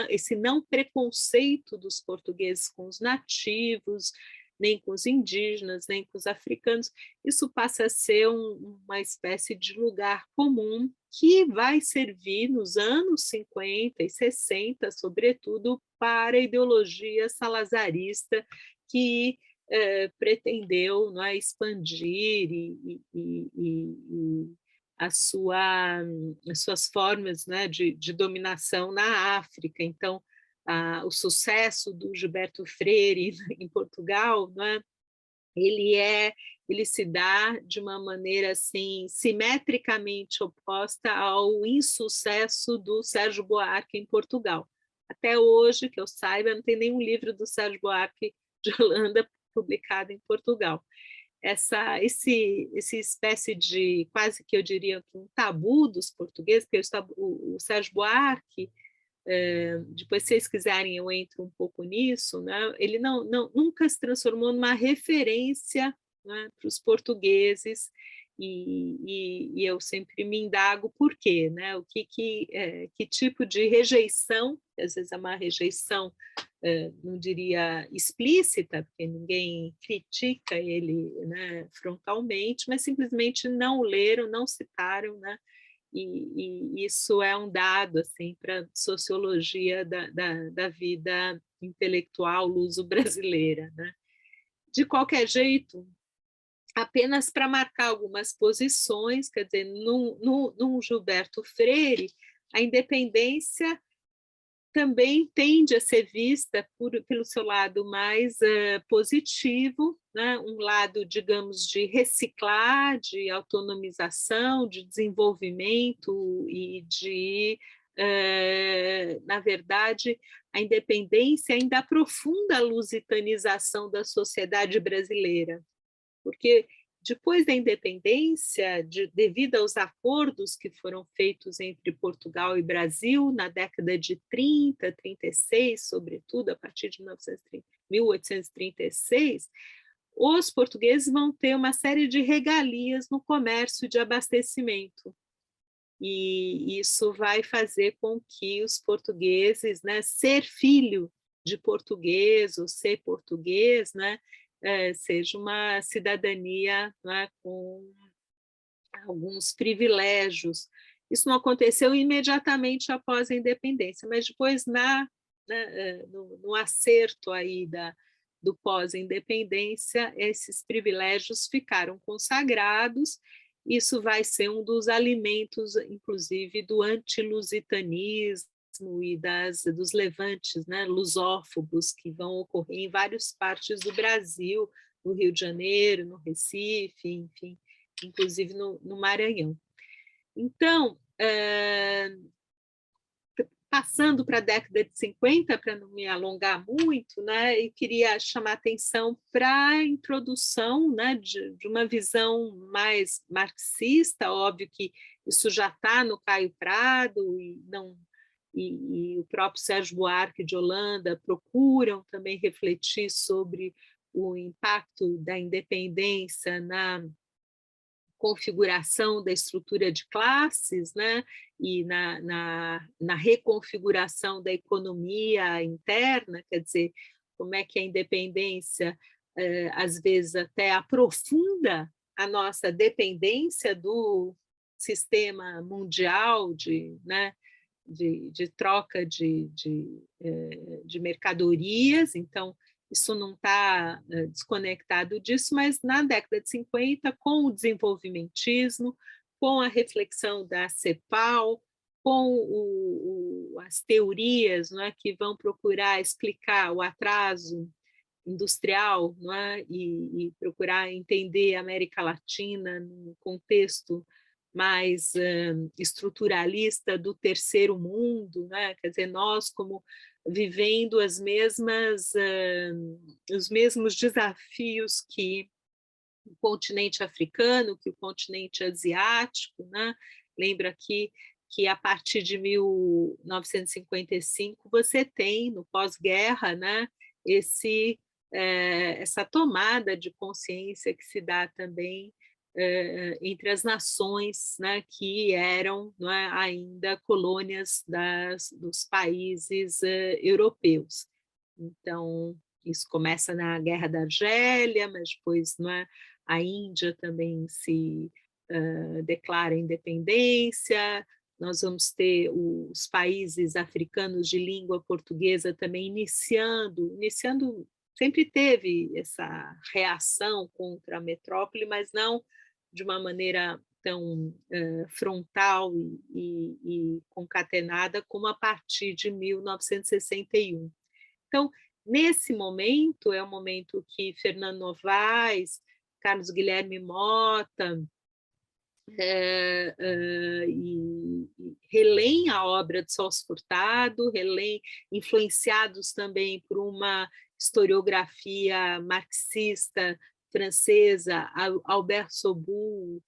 esse não preconceito dos portugueses com os nativos, nem com os indígenas, nem com os africanos. Isso passa a ser uma espécie de lugar comum que vai servir nos anos 50 e 60, sobretudo, para a ideologia salazarista que pretendeu, não é, expandir as suas formas, né, de dominação na África. Então, o sucesso do Gilberto Freire em Portugal, né, ele se dá de uma maneira assim simetricamente oposta ao insucesso do Sérgio Buarque em Portugal. Até hoje, que eu saiba, não tem nenhum livro do Sérgio Buarque de Holanda publicado em Portugal. Esse espécie de, quase que eu diria, um tabu dos portugueses, porque o Sérgio Buarque, depois, se vocês quiserem, eu entro um pouco nisso, né? Ele nunca se transformou numa referência, né, para os portugueses, e eu sempre me indago por quê, né? Que tipo de rejeição, que às vezes é uma rejeição, não diria explícita, porque ninguém critica ele, né, frontalmente, mas simplesmente não leram, não citaram, né? E isso é um dado assim, para a sociologia da vida intelectual luso-brasileira, né? De qualquer jeito, apenas para marcar algumas posições, quer dizer, num Gilberto Freire, a independência também tende a ser vista pelo seu lado mais positivo, né? Um lado, digamos, de reciclar, de autonomização, de desenvolvimento e na verdade, a independência ainda aprofunda a lusitanização da sociedade brasileira, porque depois da independência, devido aos acordos que foram feitos entre Portugal e Brasil na década de 30, 36, sobretudo a partir de 1836, os portugueses vão ter uma série de regalias no comércio de abastecimento. E isso vai fazer com que os portugueses, né, ser filho de português ou ser português, né, seja uma cidadania, né, com alguns privilégios. Isso não aconteceu imediatamente após a independência, mas depois no acerto aí do pós-independência, esses privilégios ficaram consagrados. Isso vai ser um dos alimentos, inclusive, do antilusitanismo e dos levantes, né, lusófobos, que vão ocorrer em várias partes do Brasil, no Rio de Janeiro, no Recife, enfim, inclusive no Maranhão. Então, passando para a década de 50, para não me alongar muito, né, e queria chamar atenção para a introdução, né, de uma visão mais marxista. Óbvio que isso já está no Caio Prado, e o próprio Sérgio Buarque de Holanda procuram também refletir sobre o impacto da independência na configuração da estrutura de classes, né, e na reconfiguração da economia interna, quer dizer, como é que a independência, às vezes, até aprofunda a nossa dependência do sistema mundial né, de troca de mercadorias. Então, isso não está desconectado disso, mas na década de 50, com o desenvolvimentismo, com a reflexão da CEPAL, com as teorias, não é, que vão procurar explicar o atraso industrial, não é, e procurar entender a América Latina no contexto mais estruturalista do terceiro mundo, né? Quer dizer, nós como vivendo os mesmos desafios que o continente africano, que o continente asiático, né? Lembra aqui que a partir de 1955 você tem, no pós-guerra, né, essa tomada de consciência que se dá também entre as nações, né, que eram, não é, ainda colônias dos países europeus. Então, isso começa na Guerra da Argélia, mas depois, não é, a Índia também se declara independência. Nós vamos ter os países africanos de língua portuguesa também iniciando, sempre teve essa reação contra a metrópole, mas não de uma maneira tão frontal e concatenada como a partir de 1961. Então, nesse momento, é um momento que Fernando Novaes, Carlos Guilherme Mota, e releem a obra de Celso Furtado, influenciados também por uma historiografia marxista francesa, Albert Soboul,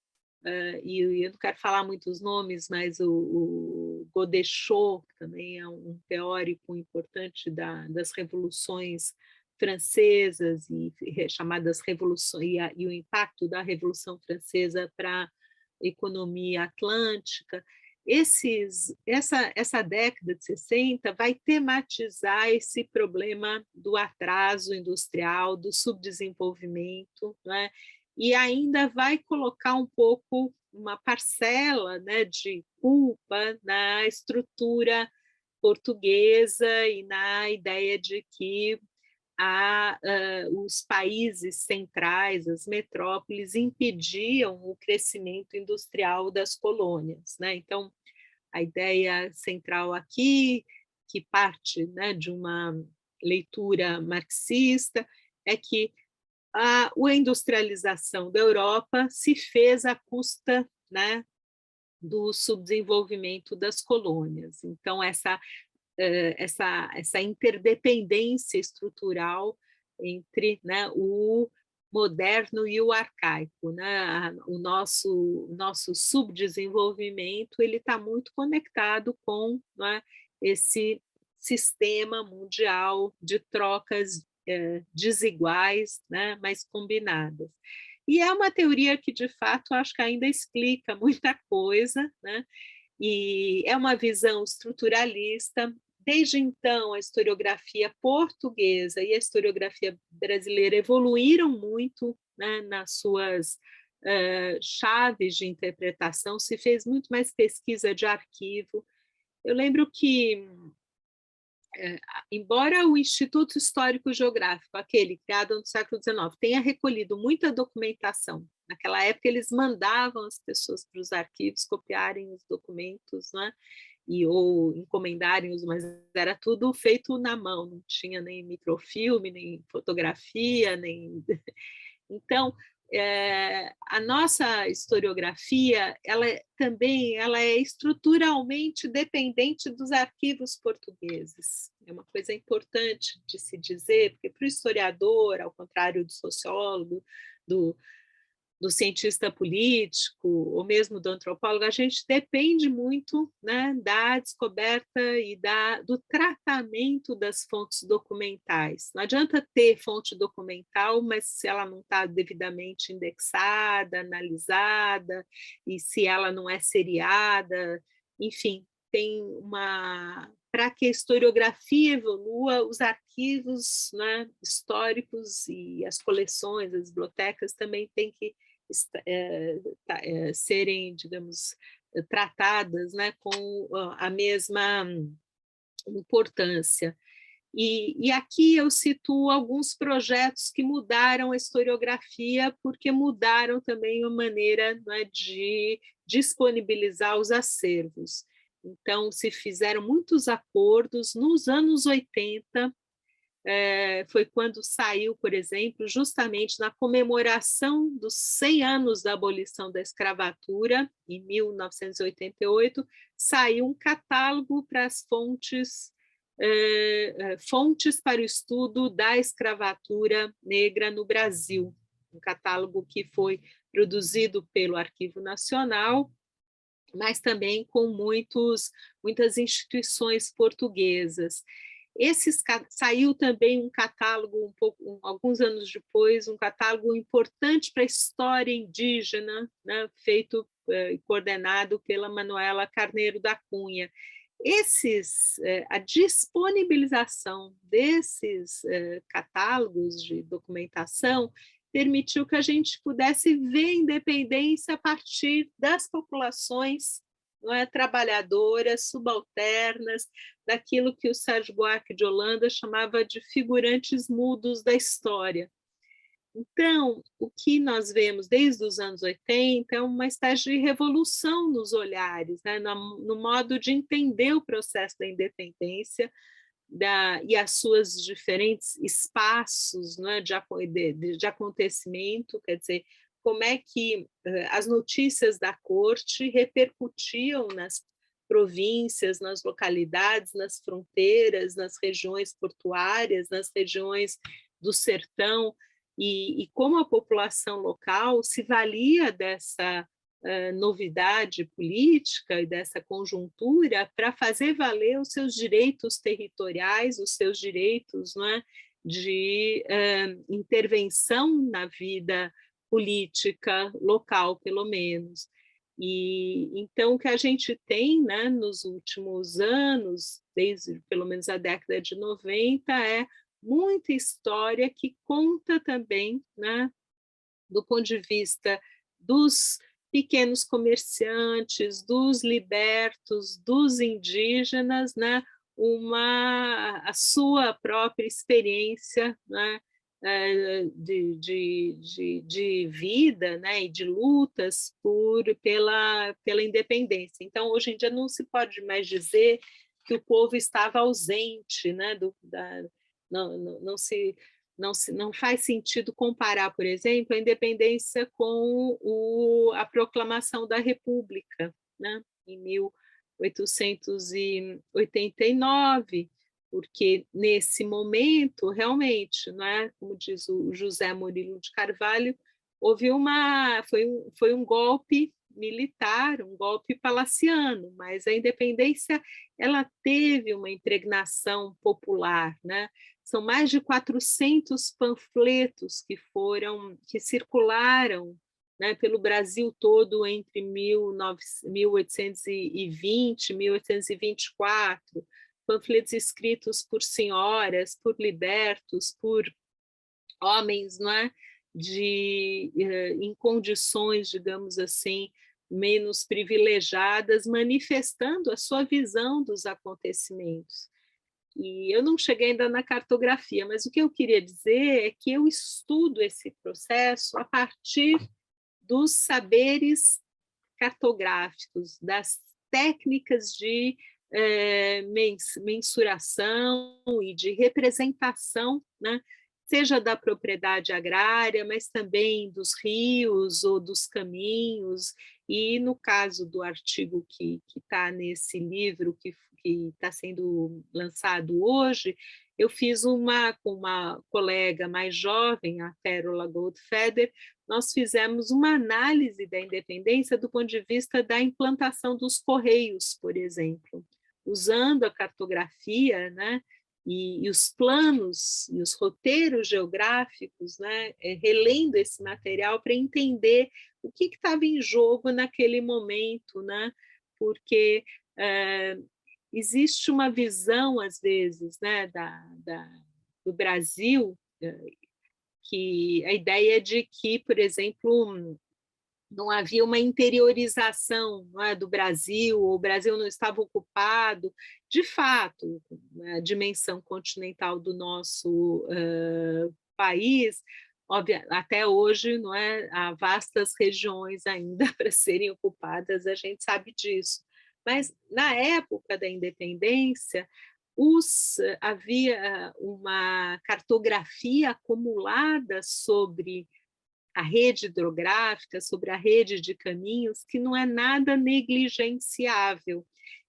e eu não quero falar muitos nomes, mas o Godechot, que também é um teórico importante das revoluções francesas, e chamadas revoluções, e o impacto da Revolução Francesa para a economia atlântica. Essa década de 60 vai tematizar esse problema do atraso industrial, do subdesenvolvimento, né? E ainda vai colocar um pouco uma parcela, né, de culpa na estrutura portuguesa e na ideia de que os países centrais, as metrópoles, impediam o crescimento industrial das colônias, né? Então, a ideia central aqui, que parte, né, de uma leitura marxista, é que a industrialização da Europa se fez à custa, né, do subdesenvolvimento das colônias. Então, essa interdependência estrutural entre, né, o moderno e o arcaico, né? O nosso subdesenvolvimento ele está muito conectado com, né, esse sistema mundial de trocas desiguais, né, mas combinadas. E é uma teoria que, de fato, acho que ainda explica muita coisa, né? E é uma visão estruturalista. Desde então, a historiografia portuguesa e a historiografia brasileira evoluíram muito, né, nas suas chaves de interpretação, se fez muito mais pesquisa de arquivo. Eu lembro que, embora o Instituto Histórico Geográfico, aquele criado no século XIX, tenha recolhido muita documentação, naquela época eles mandavam as pessoas para os arquivos copiarem os documentos, né? Ou encomendarem-os, mas era tudo feito na mão, não tinha nem microfilme, nem fotografia, nem... Então, a nossa historiografia, ela é estruturalmente dependente dos arquivos portugueses. É uma coisa importante de se dizer, porque para o historiador, ao contrário do sociólogo, do cientista político, ou mesmo do antropólogo, a gente depende muito, né, da descoberta e do tratamento das fontes documentais. Não adianta ter fonte documental, mas se ela não está devidamente indexada, analisada, e se ela não é seriada, enfim, tem uma... Para que a historiografia evolua, os arquivos, né, históricos e as coleções, as bibliotecas também têm que serem, digamos, tratadas, né, com a mesma importância. E aqui eu situo alguns projetos que mudaram a historiografia, porque mudaram também a maneira, né, de disponibilizar os acervos. Então, se fizeram muitos acordos. Nos anos 80, foi quando saiu, por exemplo, justamente na comemoração dos 100 anos da abolição da escravatura, em 1988, saiu um catálogo para as fontes para o estudo da escravatura negra no Brasil, um catálogo que foi produzido pelo Arquivo Nacional, mas também com muitas instituições portuguesas. Saiu também um catálogo, alguns anos depois, um catálogo importante para a história indígena, né, feito e coordenado pela Manuela Carneiro da Cunha. A disponibilização desses catálogos de documentação permitiu que a gente pudesse ver a independência a partir das populações, não é, trabalhadoras, subalternas, daquilo que o Sérgio Buarque de Holanda chamava de figurantes mudos da história. Então, o que nós vemos desde os anos 80 é uma espécie de revolução nos olhares, né, no modo de entender o processo da independência e as suas diferentes espaços, né, de acontecimento, quer dizer, como é que as notícias da corte repercutiam nas províncias, nas localidades, nas fronteiras, nas regiões portuárias, nas regiões do sertão, e como a população local se valia dessa novidade política e dessa conjuntura para fazer valer os seus direitos territoriais, os seus direitos, não é, de intervenção na vida política local, pelo menos. E então o que a gente tem, né, nos últimos anos, desde pelo menos a década de 90, é muita história que conta também, né, do ponto de vista dos pequenos comerciantes, dos libertos, dos indígenas, né, a sua própria experiência, né, de vida, né, e de lutas pela independência. Então, hoje em dia, não se pode mais dizer que o povo estava ausente, né, não faz sentido comparar, por exemplo, a independência com a proclamação da República, né, em 1889, porque nesse momento, realmente, não é, como diz o José Murilo de Carvalho, foi um golpe militar, um golpe palaciano, mas a independência ela teve uma impregnação popular, né? São mais de 400 panfletos que circularam, né, pelo Brasil todo entre 1820 e 1824, panfletos escritos por senhoras, por libertos, por homens, não é, em condições, digamos assim, menos privilegiadas, manifestando a sua visão dos acontecimentos. E eu não cheguei ainda na cartografia, mas o que eu queria dizer é que eu estudo esse processo a partir dos saberes cartográficos, das técnicas de mensuração e de representação, né, seja da propriedade agrária, mas também dos rios ou dos caminhos. E no caso do artigo que está nesse livro que está sendo lançado hoje, eu fiz com uma colega mais jovem, a Pérola Goldfeder, nós fizemos uma análise da independência do ponto de vista da implantação dos correios, por exemplo, usando a cartografia, né, e os planos e os roteiros geográficos, né, relendo esse material para entender o que estava em jogo naquele momento, né, porque existe uma visão, às vezes, né, do Brasil, que a ideia de que, por exemplo, não havia uma interiorização, não é, do Brasil, o Brasil não estava ocupado. De fato, a dimensão continental do nosso país, até hoje, não é, há vastas regiões ainda para serem ocupadas, a gente sabe disso. Mas, na época da independência, havia uma cartografia acumulada sobre a rede hidrográfica, sobre a rede de caminhos, que não é nada negligenciável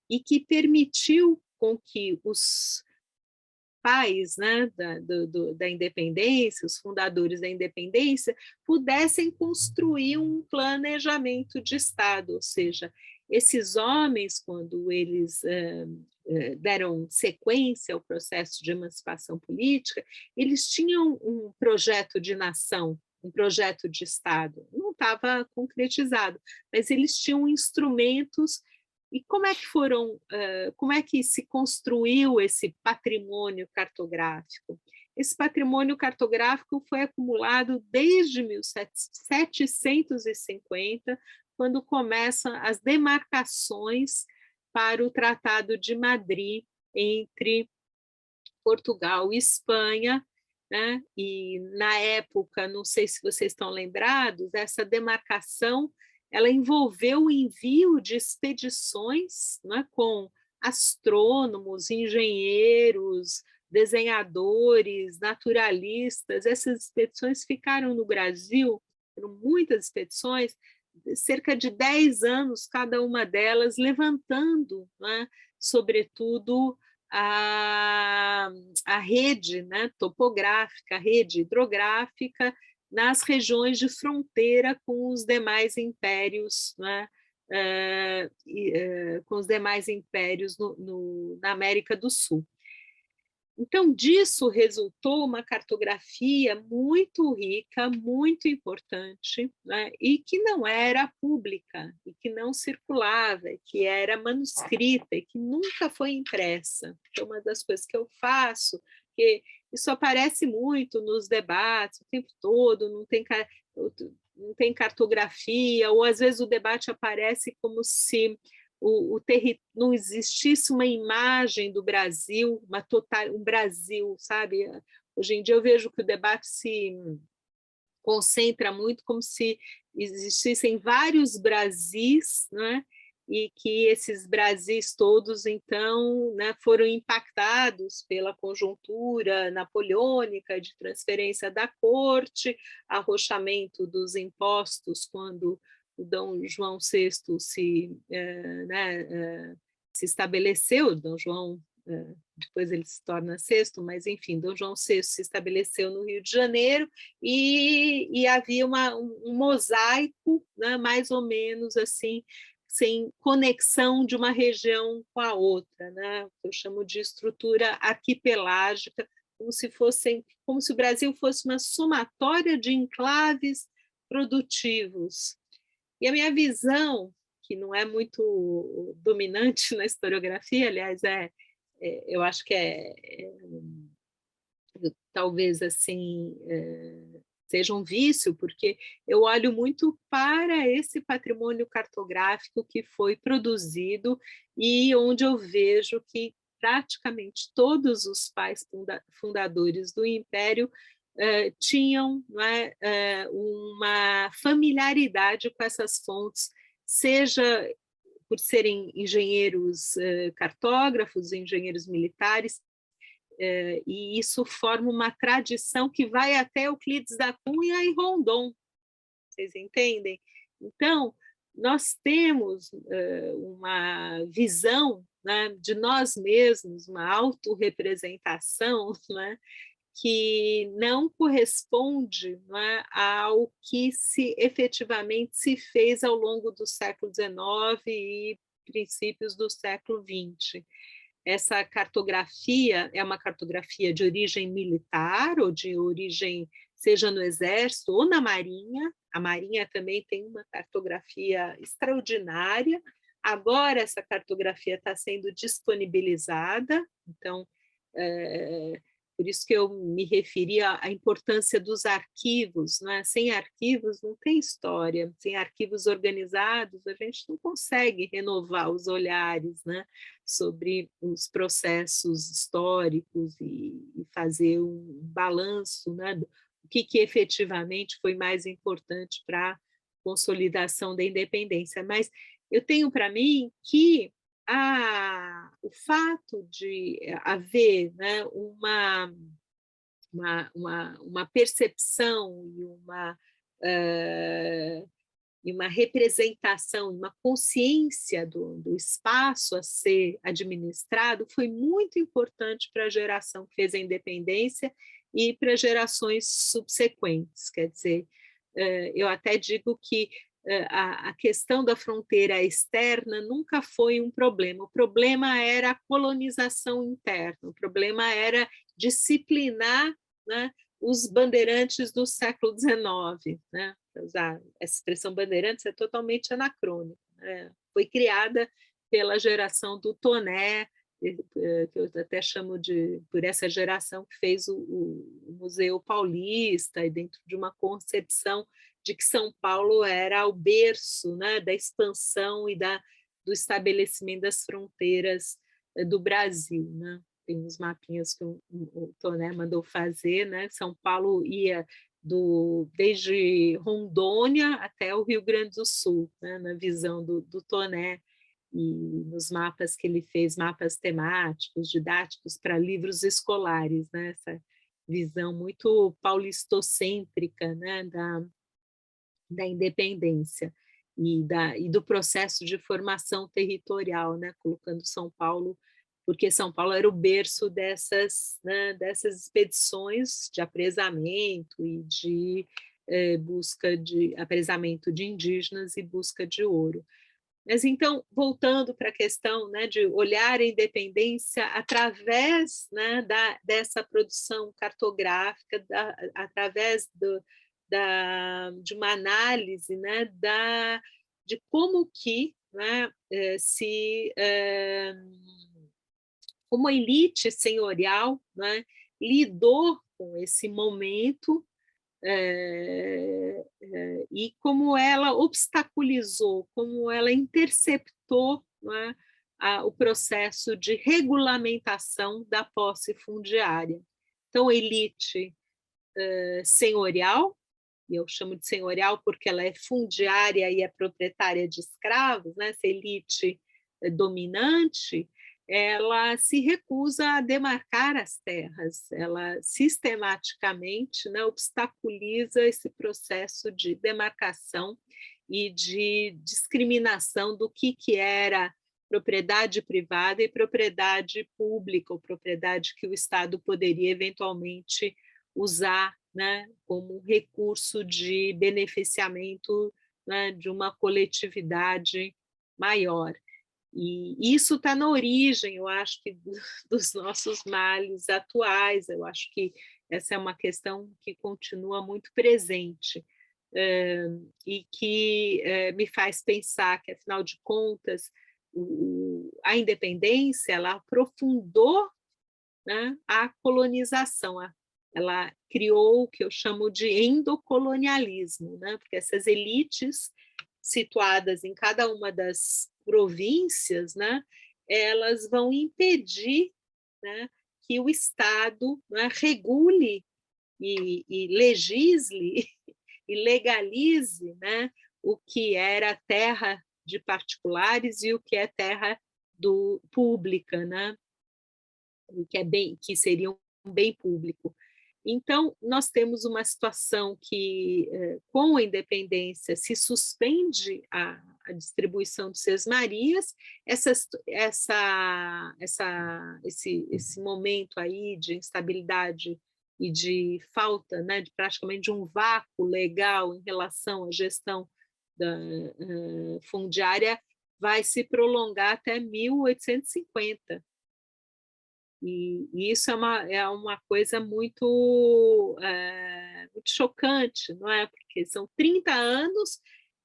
e que permitiu com que os pais, né, da independência, os fundadores da independência, pudessem construir um planejamento de Estado, ou seja, esses homens, quando eles deram sequência ao processo de emancipação política, eles tinham um projeto de nação, um projeto de Estado. Não estava concretizado, mas eles tinham instrumentos. E como é que se construiu esse patrimônio cartográfico? Esse patrimônio cartográfico foi acumulado desde 1750, quando começam as demarcações para o Tratado de Madrid entre Portugal e Espanha, né? E na época, não sei se vocês estão lembrados, essa demarcação ela envolveu o envio de expedições, né, com astrônomos, engenheiros, desenhadores, naturalistas. Essas expedições ficaram no Brasil, foram muitas expedições, cerca de 10 anos cada uma delas, levantando, né, sobretudo, a rede, né, topográfica, a rede hidrográfica, nas regiões de fronteira com os demais impérios, né, com os demais impérios na América do Sul. Então, disso resultou uma cartografia muito rica, muito importante, né, e que não era pública, e que não circulava, que era manuscrita, e que nunca foi impressa. Então, uma das coisas que eu faço, que isso aparece muito nos debates o tempo todo, não tem cartografia, ou às vezes o debate aparece como se não existisse uma imagem do Brasil, um Brasil, sabe? Hoje em dia eu vejo que o debate se concentra muito como se existissem vários Brasis, né? E que esses Brasis todos, então, né, foram impactados pela conjuntura napoleônica de transferência da corte, arrochamento dos impostos quando o Dom João VI se estabeleceu, Dom João, depois ele se torna sexto, mas enfim, Dom João VI se estabeleceu no Rio de Janeiro e havia um mosaico, né, mais ou menos assim, sem conexão de uma região com a outra, né? Eu chamo de estrutura arquipelágica, como se o Brasil fosse uma somatória de enclaves produtivos. E a minha visão, que não é muito dominante na historiografia, aliás, eu acho que talvez assim seja um vício, porque eu olho muito para esse patrimônio cartográfico que foi produzido e onde eu vejo que praticamente todos os pais fundadores do Império tinham, não é, uma familiaridade com essas fontes, seja por serem engenheiros cartógrafos, engenheiros militares, e isso forma uma tradição que vai até Euclides da Cunha e Rondon, vocês entendem? Então, nós temos uma visão, né, de nós mesmos, uma autorrepresentação, né, que não corresponde, né, ao que efetivamente se fez ao longo do século XIX e princípios do século XX. Essa cartografia é uma cartografia de origem militar ou de origem, seja no Exército ou na Marinha. A Marinha também tem uma cartografia extraordinária. Agora essa cartografia está sendo disponibilizada, então, por isso que eu me referi à importância dos arquivos, né? Sem arquivos não tem história, sem arquivos organizados a gente não consegue renovar os olhares, né, sobre os processos históricos e fazer um balanço, né, do que efetivamente foi mais importante para a consolidação da independência. Mas eu tenho para mim que o fato de haver, né, uma percepção e uma representação, uma consciência do espaço a ser administrado foi muito importante para a geração que fez a independência e para gerações subsequentes. Quer dizer, eu até digo que a questão da fronteira externa nunca foi um problema. O problema era a colonização interna, o problema era disciplinar, né, os bandeirantes do século XIX. Né? Usar essa expressão bandeirantes é totalmente anacrônica. Né? Foi criada pela geração do Toné, que eu até chamo por essa geração que fez o Museu Paulista, e dentro de uma concepção de que São Paulo era o berço, né, da expansão e do estabelecimento das fronteiras do Brasil. Né? Tem uns mapinhas que o Toné mandou fazer, né? São Paulo ia desde Rondônia até o Rio Grande do Sul, né? Na visão do Toné, e nos mapas que ele fez, mapas temáticos, didáticos para livros escolares, né? Essa visão muito paulistocêntrica, né? da independência e do processo de formação territorial, né? Colocando São Paulo, porque São Paulo era o berço dessas expedições de apresamento e de busca de apresamento de indígenas e busca de ouro. Mas então, voltando para a questão, né, de olhar a independência através, né, dessa produção cartográfica, através de uma análise, né, de como que, né, como a elite senhorial, né, lidou com esse momento e como ela obstaculizou, como ela interceptou, né, o processo de regulamentação da posse fundiária. Então, a elite senhorial, e eu chamo de senhorial porque ela é fundiária e é proprietária de escravos, né, essa elite dominante, ela se recusa a demarcar as terras, ela sistematicamente, né, obstaculiza esse processo de demarcação e de discriminação do que era propriedade privada e propriedade pública, ou propriedade que o Estado poderia eventualmente usar, né, como um recurso de beneficiamento, né, de uma coletividade maior. E isso está na origem, eu acho, que dos nossos males atuais. Eu acho que essa é uma questão que continua muito presente e que me faz pensar que, afinal de contas, a independência ela aprofundou, né, a colonização, ela criou o que eu chamo de endocolonialismo, né, porque essas elites situadas em cada uma das províncias, né, elas vão impedir, né, que o Estado, né, regule e legisle e legalize, né, o que era terra de particulares e o que é terra pública, né? que seria um bem público. Então, nós temos uma situação que, com a independência, se suspende a distribuição de sesmarias, esse momento aí de instabilidade e de falta, né, de praticamente de um vácuo legal em relação à gestão fundiária, vai se prolongar até 1850. E isso é uma coisa muito, muito chocante, não é? Porque são 30 anos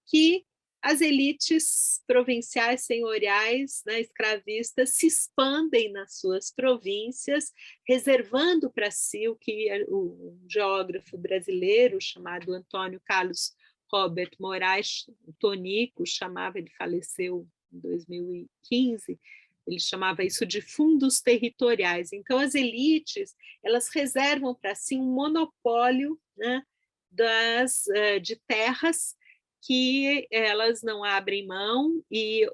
que as elites provinciais senhoriais, né, escravistas, se expandem nas suas províncias, reservando para si o que o geógrafo brasileiro chamado Antônio Carlos Robert Moraes, o Tonico, chamava, ele faleceu em 2015, ele chamava isso de fundos territoriais. Então, as elites, elas reservam para si um monopólio, né, de terras que elas não abrem mão, e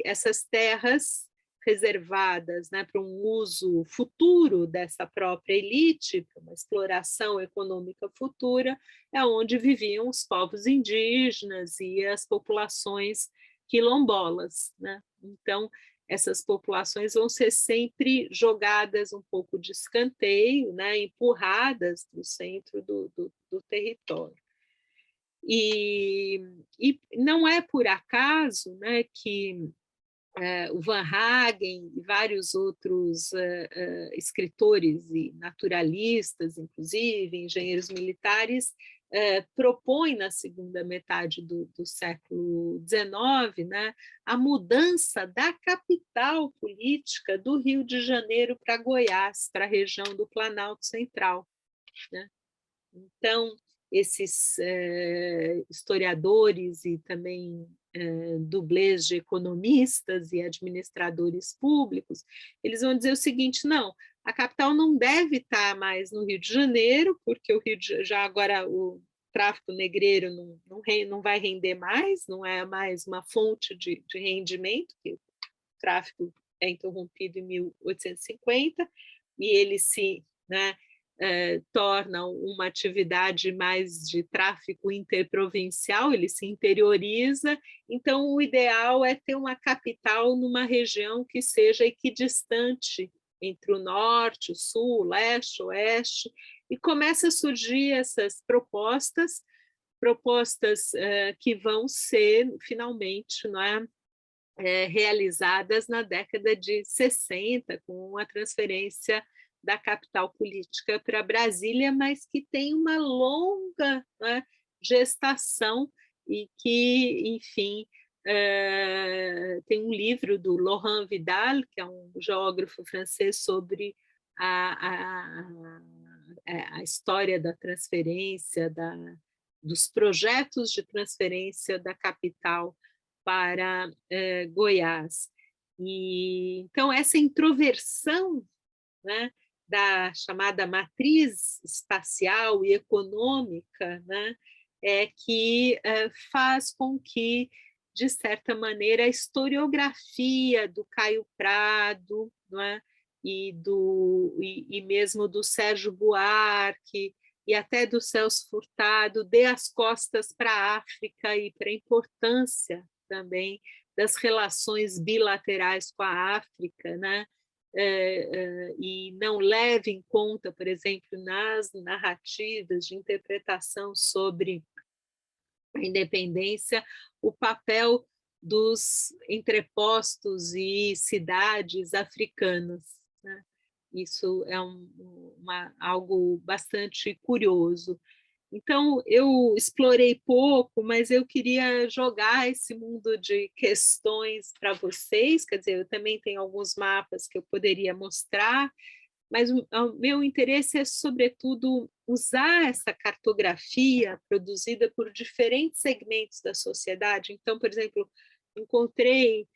essas terras reservadas, né, para um uso futuro dessa própria elite, para uma exploração econômica futura, é onde viviam os povos indígenas e as populações quilombolas, né? Então, essas populações vão ser sempre jogadas um pouco de escanteio, né, empurradas para o centro do território. E não é por acaso, né, que o Van Hagen e vários outros escritores e naturalistas, inclusive engenheiros militares, propõem na segunda metade do século XIX, né, a mudança da capital política do Rio de Janeiro para Goiás, para a região do Planalto Central, né? Então, esses historiadores e também dublês de economistas e administradores públicos, eles vão dizer o seguinte: não, a capital não deve estar mais no Rio de Janeiro, porque já agora o tráfico negreiro não vai render mais, não é mais uma fonte de rendimento, que o tráfico é interrompido em 1850, e ele se, né, torna uma atividade mais de tráfico interprovincial, ele se interioriza. Então, o ideal é ter uma capital numa região que seja equidistante entre o norte, o sul, o leste, o oeste, e começa a surgir essas propostas que vão ser, finalmente, não é, realizadas na década de 60, com a transferência da capital política para Brasília, mas que tem uma longa, né, gestação e que, enfim, tem um livro do Laurent Vidal, que é um geógrafo francês, sobre a história da transferência, dos projetos de transferência da capital para Goiás. E, então, essa introversão, né, da chamada matriz espacial e econômica, né, que faz com que, de certa maneira, a historiografia do Caio Prado, não é, e mesmo do Sérgio Buarque e até do Celso Furtado dê as costas para a África e para a importância também das relações bilaterais com a África, né? E não leve em conta, por exemplo, nas narrativas de interpretação sobre a independência, o papel dos entrepostos e cidades africanas, né? Isso é algo bastante curioso. Então, eu explorei pouco, mas eu queria jogar esse mundo de questões para vocês. Quer dizer, eu também tenho alguns mapas que eu poderia mostrar, mas o meu interesse é, sobretudo, usar essa cartografia produzida por diferentes segmentos da sociedade. Então, por exemplo, encontrei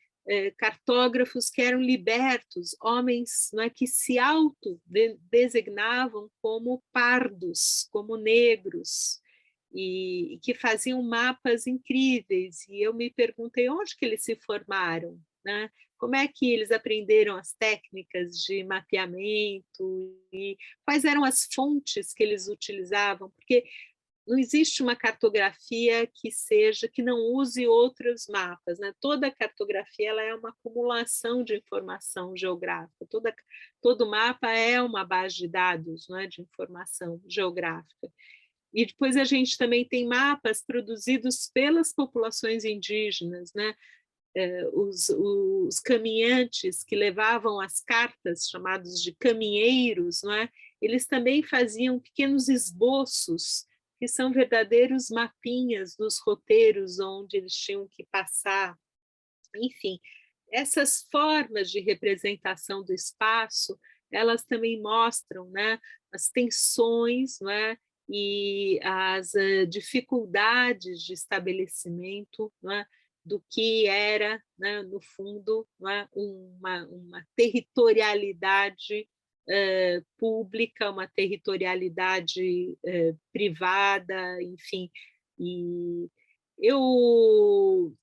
cartógrafos que eram libertos, homens, não é, que se autodesignavam como pardos, como negros, e que faziam mapas incríveis. E eu me perguntei onde que eles se formaram, né? como é que eles aprenderam as técnicas de mapeamento e quais eram as fontes que eles utilizavam, porque não existe uma cartografia que não use outros mapas, né? Toda cartografia ela é uma acumulação de informação geográfica, todo mapa é uma base de dados, né, de informação geográfica. E depois a gente também tem mapas produzidos pelas populações indígenas, né? Os caminhantes que levavam as cartas, chamados de caminheiros, não é? Eles também faziam pequenos esboços, que são verdadeiros mapinhas dos roteiros onde eles tinham que passar. Enfim, essas formas de representação do espaço, elas também mostram, né, as tensões, não é? E as dificuldades de estabelecimento, não é? Do que era, né, no fundo, não é? Uma territorialidade pública, uma territorialidade privada, enfim. E eu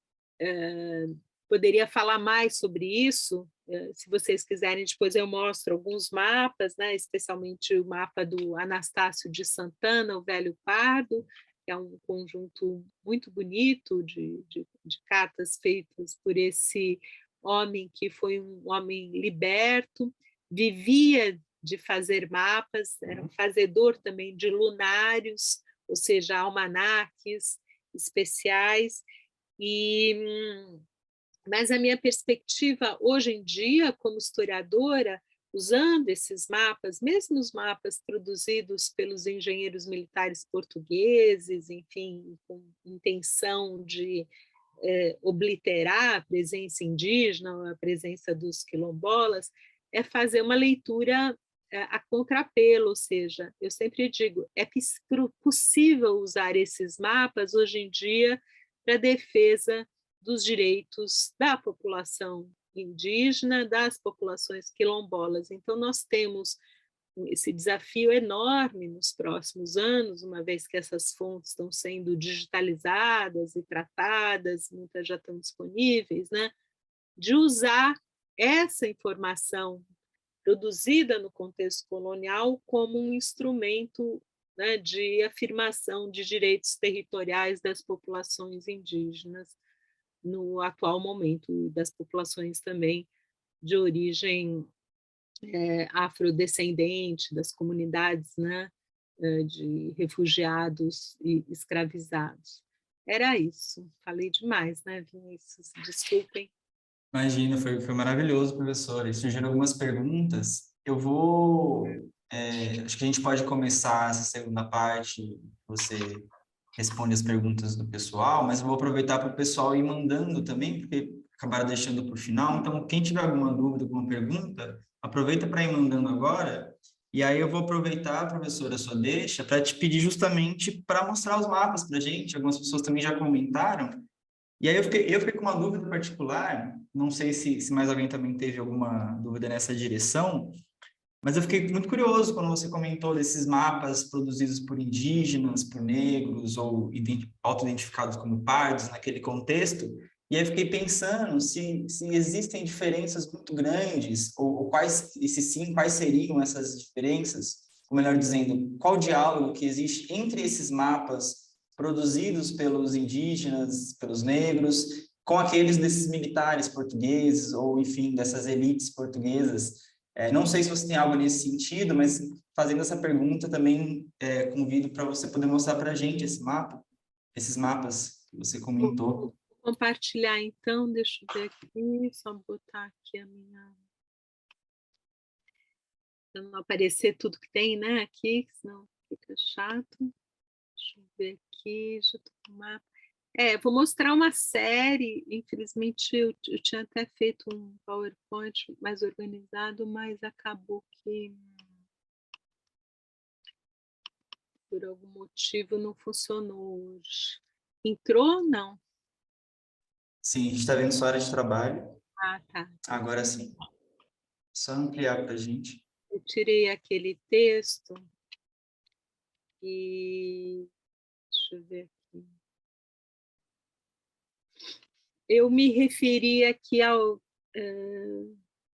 poderia falar mais sobre isso, se vocês quiserem, depois eu mostro alguns mapas, né, especialmente o mapa do Anastácio de Santana, o Velho Pardo, que é um conjunto muito bonito de cartas feitas por esse homem que foi um homem liberto, vivia de fazer mapas, era um fazedor também de lunários, ou seja, almanaques especiais, mas a minha perspectiva hoje em dia, como historiadora, usando esses mapas, mesmo os mapas produzidos pelos engenheiros militares portugueses, enfim, com intenção de obliterar a presença indígena, a presença dos quilombolas, é fazer uma leitura a contrapelo, ou seja, eu sempre digo, é possível usar esses mapas hoje em dia para a defesa dos direitos da população indígena, das populações quilombolas. Então, nós temos esse desafio enorme nos próximos anos, uma vez que essas fontes estão sendo digitalizadas e tratadas, muitas já estão disponíveis, né? De usar essa informação produzida no contexto colonial como um instrumento, né, de afirmação de direitos territoriais das populações indígenas no atual momento, das populações também de origem afrodescendente, das comunidades, né, de refugiados e escravizados. Era isso. Falei demais, né, Vinícius? Desculpem. Imagina, foi maravilhoso, professora. E surgiram algumas perguntas. Eu vou... acho que a gente pode começar essa segunda parte, você responde as perguntas do pessoal, mas eu vou aproveitar para o pessoal ir mandando também, porque acabaram deixando para o final. Então, quem tiver alguma dúvida, alguma pergunta, aproveita para ir mandando agora. E aí eu vou aproveitar, professora, a sua deixa, para te pedir justamente para mostrar os mapas para a gente. Algumas pessoas também já comentaram. E aí eu fiquei com uma dúvida particular, não sei se mais alguém também teve alguma dúvida nessa direção, mas eu fiquei muito curioso quando você comentou desses mapas produzidos por indígenas, por negros ou auto-identificados como pardos naquele contexto. E aí eu fiquei pensando se existem diferenças muito grandes, ou quais, e se sim, quais seriam essas diferenças, ou melhor dizendo, qual o diálogo que existe entre esses mapas produzidos pelos indígenas, pelos negros, com aqueles desses militares portugueses, ou enfim, dessas elites portuguesas. Não sei se você tem algo nesse sentido, mas fazendo essa pergunta também convido para você poder mostrar para a gente esse mapa, esses mapas que você comentou. Vou compartilhar então, deixa eu ver aqui, só botar aqui a minha... Para não aparecer tudo que tem, né, aqui, senão fica chato. Deixa eu ver aqui, já estou com o mapa. Vou mostrar uma série, infelizmente eu tinha até feito um PowerPoint mais organizado, mas acabou que por algum motivo não funcionou hoje. Entrou? Não. Sim, a gente está vendo sua área de trabalho. Ah, tá. Agora sim. Só ampliar para a gente. Eu tirei aquele texto e... Deixa eu ver aqui. Eu me referi aqui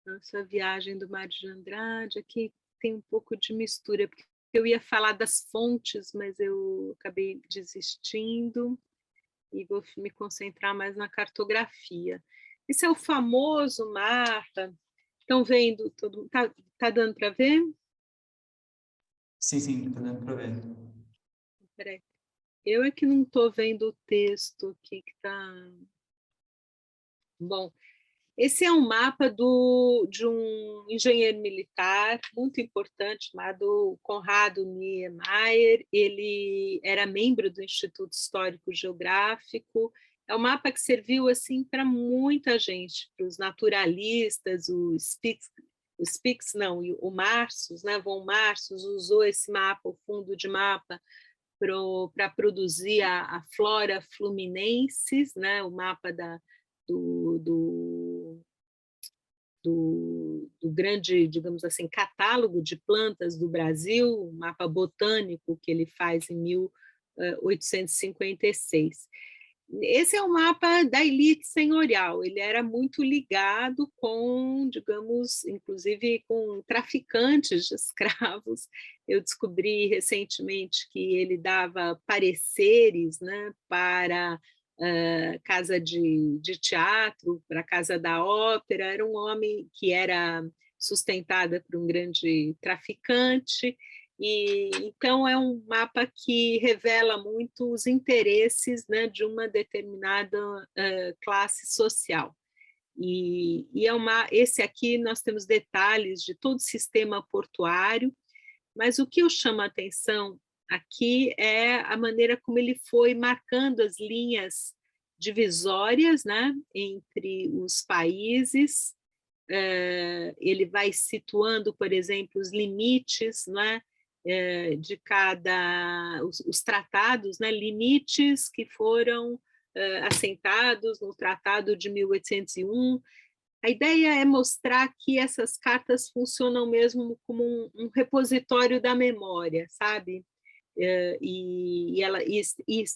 Nossa viagem do Mário de Andrade, aqui tem um pouco de mistura, porque eu ia falar das fontes, mas eu acabei desistindo e vou me concentrar mais na cartografia. Esse é o famoso mapa. Estão vendo? Tá dando para ver? Sim, está dando para ver. Peraí. Eu é que não estou vendo o texto aqui que está. Bom, esse é um mapa de um engenheiro militar muito importante, chamado Conrado Niemeyer. Ele era membro do Instituto Histórico Geográfico. É um mapa que serviu assim para muita gente, para os naturalistas, o Marsus, né? Von Marsus usou esse mapa, o fundo de mapa, para produzir a flora fluminensis, né? O mapa do grande, digamos assim, catálogo de plantas do Brasil, o mapa botânico que ele faz em 1856. Esse é o mapa da elite senhorial, ele era muito ligado com, digamos, inclusive com traficantes de escravos. Eu descobri recentemente que ele dava pareceres, né, para casa de teatro, para a Casa da Ópera. Era um homem que era sustentada por um grande traficante, e então é um mapa que revela muito os interesses, né, de uma determinada classe social. E esse aqui nós temos detalhes de todo o sistema portuário, mas o que eu chamo a atenção aqui é a maneira como ele foi marcando as linhas divisórias, né, entre os países. Ele vai situando, por exemplo, os limites, né, de os tratados, né, limites que foram assentados no Tratado de 1801. A ideia é mostrar que essas cartas funcionam mesmo como um repositório da memória, sabe? E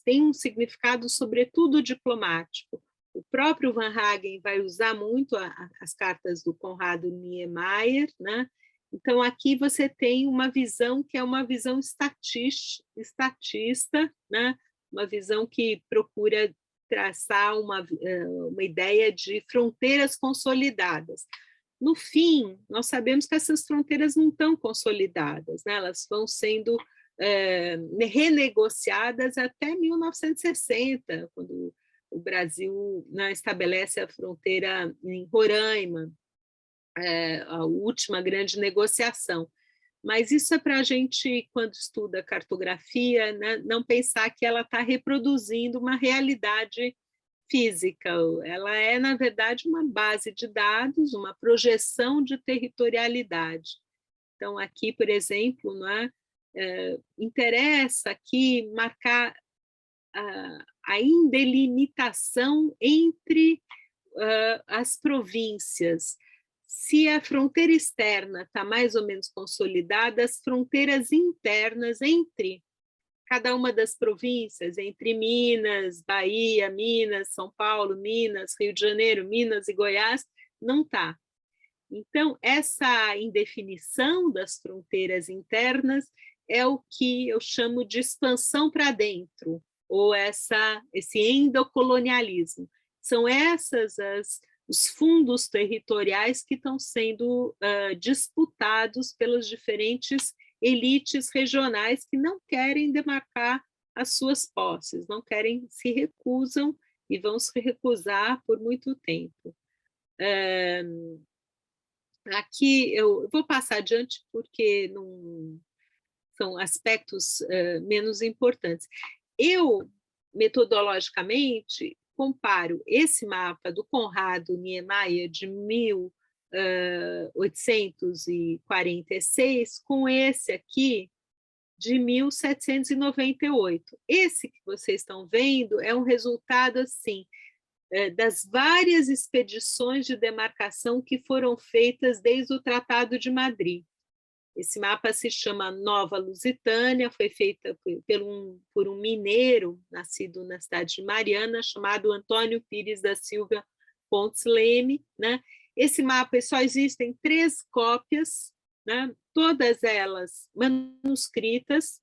tem um significado, sobretudo, diplomático. O próprio Van Hagen vai usar muito as cartas do Conrado Niemeyer, né? Então, aqui você tem uma visão que é uma visão estatista, né? Uma visão que procura traçar uma ideia de fronteiras consolidadas. No fim, nós sabemos que essas fronteiras não estão consolidadas, né? Elas vão sendo renegociadas até 1960, quando o Brasil, né, estabelece a fronteira em Roraima, a última grande negociação. Mas isso é para a gente, quando estuda cartografia, né, não pensar que ela está reproduzindo uma realidade física. Ela é, na verdade, uma base de dados, uma projeção de territorialidade. Então, aqui, por exemplo, né, interessa aqui marcar a indelimitação entre as províncias. Se a fronteira externa está mais ou menos consolidada, as fronteiras internas entre cada uma das províncias, entre Minas, Bahia, Minas, São Paulo, Minas, Rio de Janeiro, Minas e Goiás, não está. Então, essa indefinição das fronteiras internas é o que eu chamo de expansão para dentro, ou esse endocolonialismo. São os fundos territoriais que estão sendo disputados pelas diferentes elites regionais que não querem demarcar as suas posses, não querem, se recusam e vão se recusar por muito tempo. Aqui eu vou passar adiante porque não são aspectos menos importantes. Eu, metodologicamente, comparo esse mapa do Conrado Niemeyer de 1846 com esse aqui de 1798. Esse que vocês estão vendo é um resultado assim das várias expedições de demarcação que foram feitas desde o Tratado de Madrid. Esse mapa se chama Nova Lusitânia, foi feita por um mineiro nascido na cidade de Mariana, chamado Antônio Pires da Silva Pontes Leme, né? Esse mapa só existem 3 cópias, né? Todas elas manuscritas,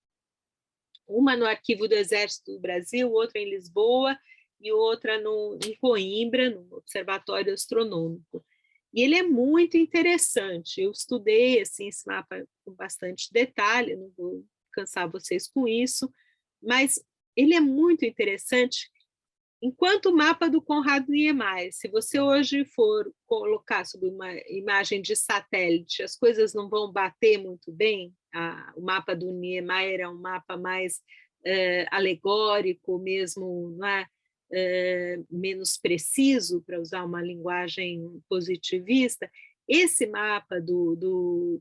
uma no Arquivo do Exército do Brasil, outra em Lisboa e outra em Coimbra, no Observatório Astronômico. E ele é muito interessante. Eu estudei assim, esse mapa com bastante detalhe, não vou cansar vocês com isso, mas ele é muito interessante enquanto mapa do Conrado Niemeyer. Se você hoje for colocar sobre uma imagem de satélite, as coisas não vão bater muito bem. O mapa do Niemeyer é um mapa mais alegórico, mesmo, não é? Menos preciso, para usar uma linguagem positivista. Esse mapa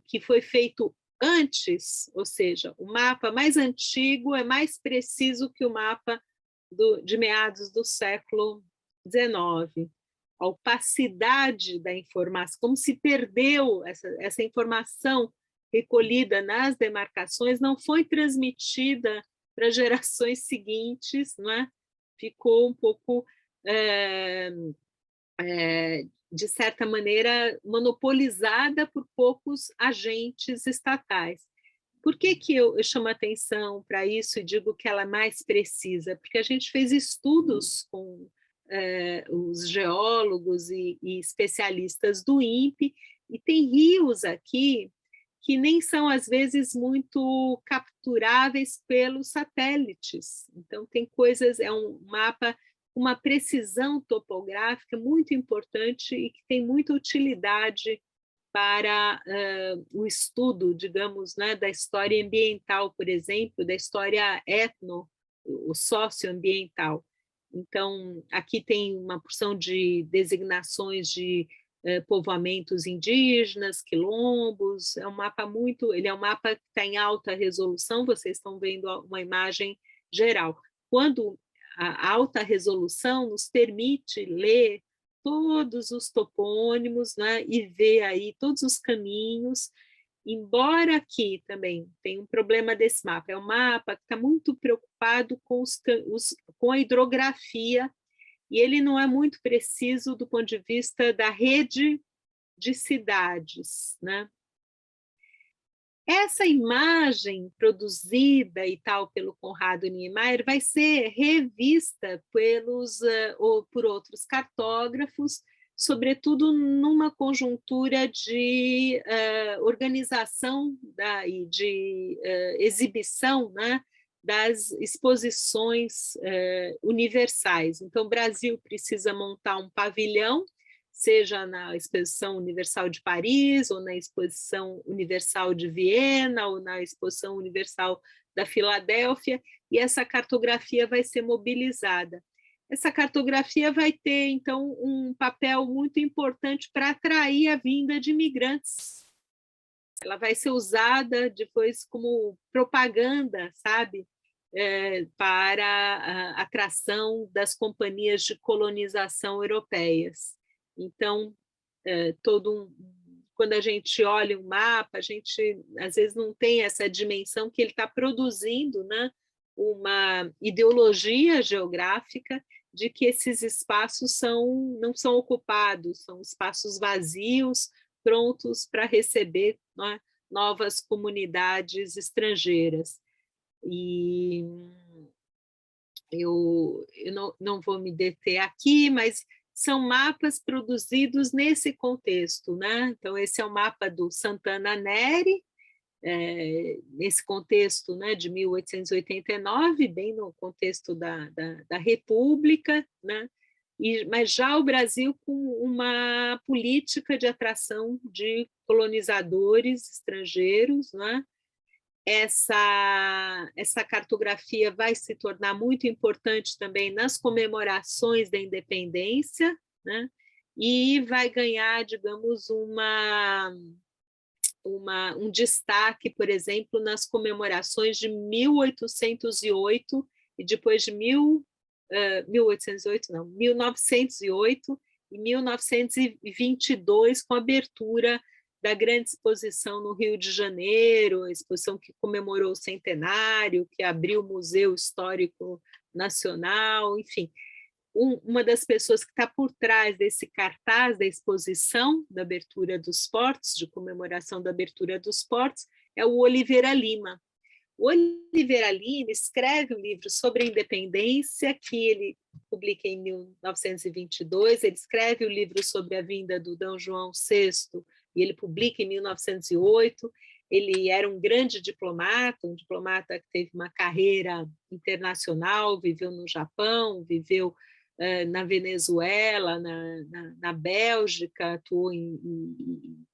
que foi feito antes, ou seja, o mapa mais antigo é mais preciso que o mapa de meados do século XIX. A opacidade da informação, como se perdeu essa informação recolhida nas demarcações, não foi transmitida para gerações seguintes, não é? Ficou um pouco, de certa maneira, monopolizada por poucos agentes estatais. Por que eu chamo atenção para isso e digo que ela é mais precisa? Porque a gente fez estudos com os geólogos e especialistas do INPE, e tem rios aqui que nem são, às vezes, muito capturáveis pelos satélites. Então, tem coisas, é um mapa com uma precisão topográfica muito importante e que tem muita utilidade para o estudo, digamos, né, da história ambiental, por exemplo, da história o socioambiental. Então, aqui tem uma porção de designações de povoamentos indígenas, quilombos. É um mapa ele é um mapa que está em alta resolução, vocês estão vendo uma imagem geral. Quando a alta resolução nos permite ler todos os topônimos, né, e ver aí todos os caminhos, embora aqui também tem um problema desse mapa, é um mapa que está muito preocupado com a hidrografia, e ele não é muito preciso do ponto de vista da rede de cidades, né? Essa imagem produzida e tal pelo Conrado Niemeyer vai ser revista por outros cartógrafos, sobretudo numa conjuntura de organização e de exibição, né, das exposições universais. Então, o Brasil precisa montar um pavilhão, seja na Exposição Universal de Paris, ou na Exposição Universal de Viena, ou na Exposição Universal da Filadélfia, e essa cartografia vai ser mobilizada. Essa cartografia vai ter, então, um papel muito importante para atrair a vinda de imigrantes. Ela vai ser usada depois como propaganda, sabe? Para a atração das companhias de colonização europeias. Então, quando a gente olha um mapa, a gente às vezes não tem essa dimensão que ele está produzindo, né, uma ideologia geográfica de que esses espaços não são ocupados, são espaços vazios, prontos para receber, né, novas comunidades estrangeiras. E eu não vou me deter aqui, mas são mapas produzidos nesse contexto, né? Então, esse é o mapa do Santana Neri, nesse contexto, né, de 1889, bem no contexto da República, né? Mas já o Brasil com uma política de atração de colonizadores estrangeiros, né? Essa cartografia vai se tornar muito importante também nas comemorações da independência, né? E vai ganhar, digamos, um destaque, por exemplo, nas comemorações de 1808 e depois de 1908 e 1922, com a abertura da grande exposição no Rio de Janeiro, a exposição que comemorou o centenário, que abriu o Museu Histórico Nacional, enfim. uma das pessoas que está por trás desse cartaz da exposição da abertura dos portos, de comemoração da abertura dos portos, é o Oliveira Lima. O Oliveira Lima escreve um livro sobre a independência, que ele publica em 1922, ele escreve o livro sobre a vinda do D. João VI, e ele publica em 1908, ele era um grande diplomata, um diplomata que teve uma carreira internacional, viveu no Japão, viveu na Venezuela, na Bélgica, atuou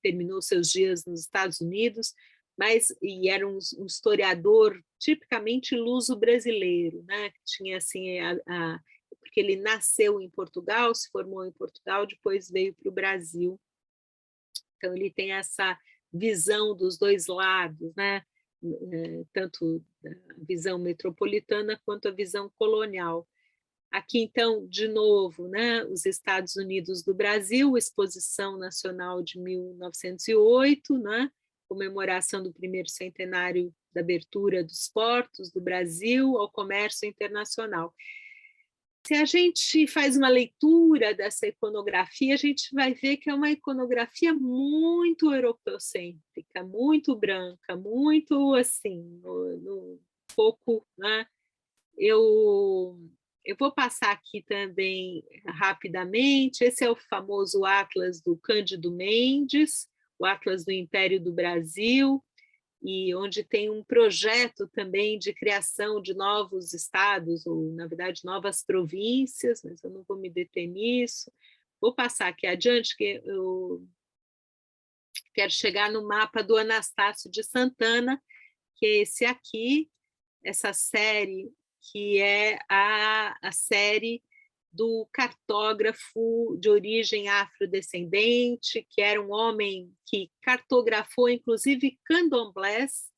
terminou seus dias nos Estados Unidos, e era um historiador tipicamente luso-brasileiro, né? Tinha assim porque ele nasceu em Portugal, se formou em Portugal, depois veio para o Brasil. Então ele tem essa visão dos dois lados, né? Tanto a visão metropolitana quanto a visão colonial. Aqui, então, de novo, né, os Estados Unidos do Brasil, Exposição Nacional de 1908, né, comemoração do primeiro centenário da abertura dos portos do Brasil ao comércio internacional. Se a gente faz uma leitura dessa iconografia, a gente vai ver que é uma iconografia muito europocêntrica, muito branca, muito assim, pouco, né? Eu vou passar aqui também rapidamente. Esse é o famoso Atlas do Cândido Mendes, o Atlas do Império do Brasil, e onde tem um projeto também de criação de novos estados, ou, na verdade, novas províncias, mas eu não vou me deter nisso. Vou passar aqui adiante, que eu quero chegar no mapa do Anastácio de Santana, que é esse aqui, essa série, que é a série do cartógrafo de origem afrodescendente, que era um homem que cartografou, inclusive, candomblés,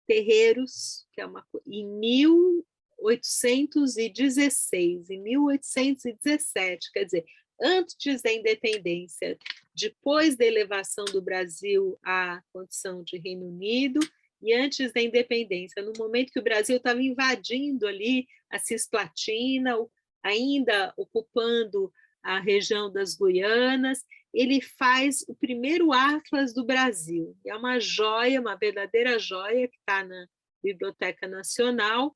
terreiros, que é em 1816, em 1817, quer dizer, antes da independência, depois da elevação do Brasil à condição de Reino Unido, e antes da independência, no momento que o Brasil estava invadindo ali a Cisplatina, ainda ocupando a região das Guianas, ele faz o primeiro Atlas do Brasil. É uma joia, uma verdadeira joia, que está na Biblioteca Nacional,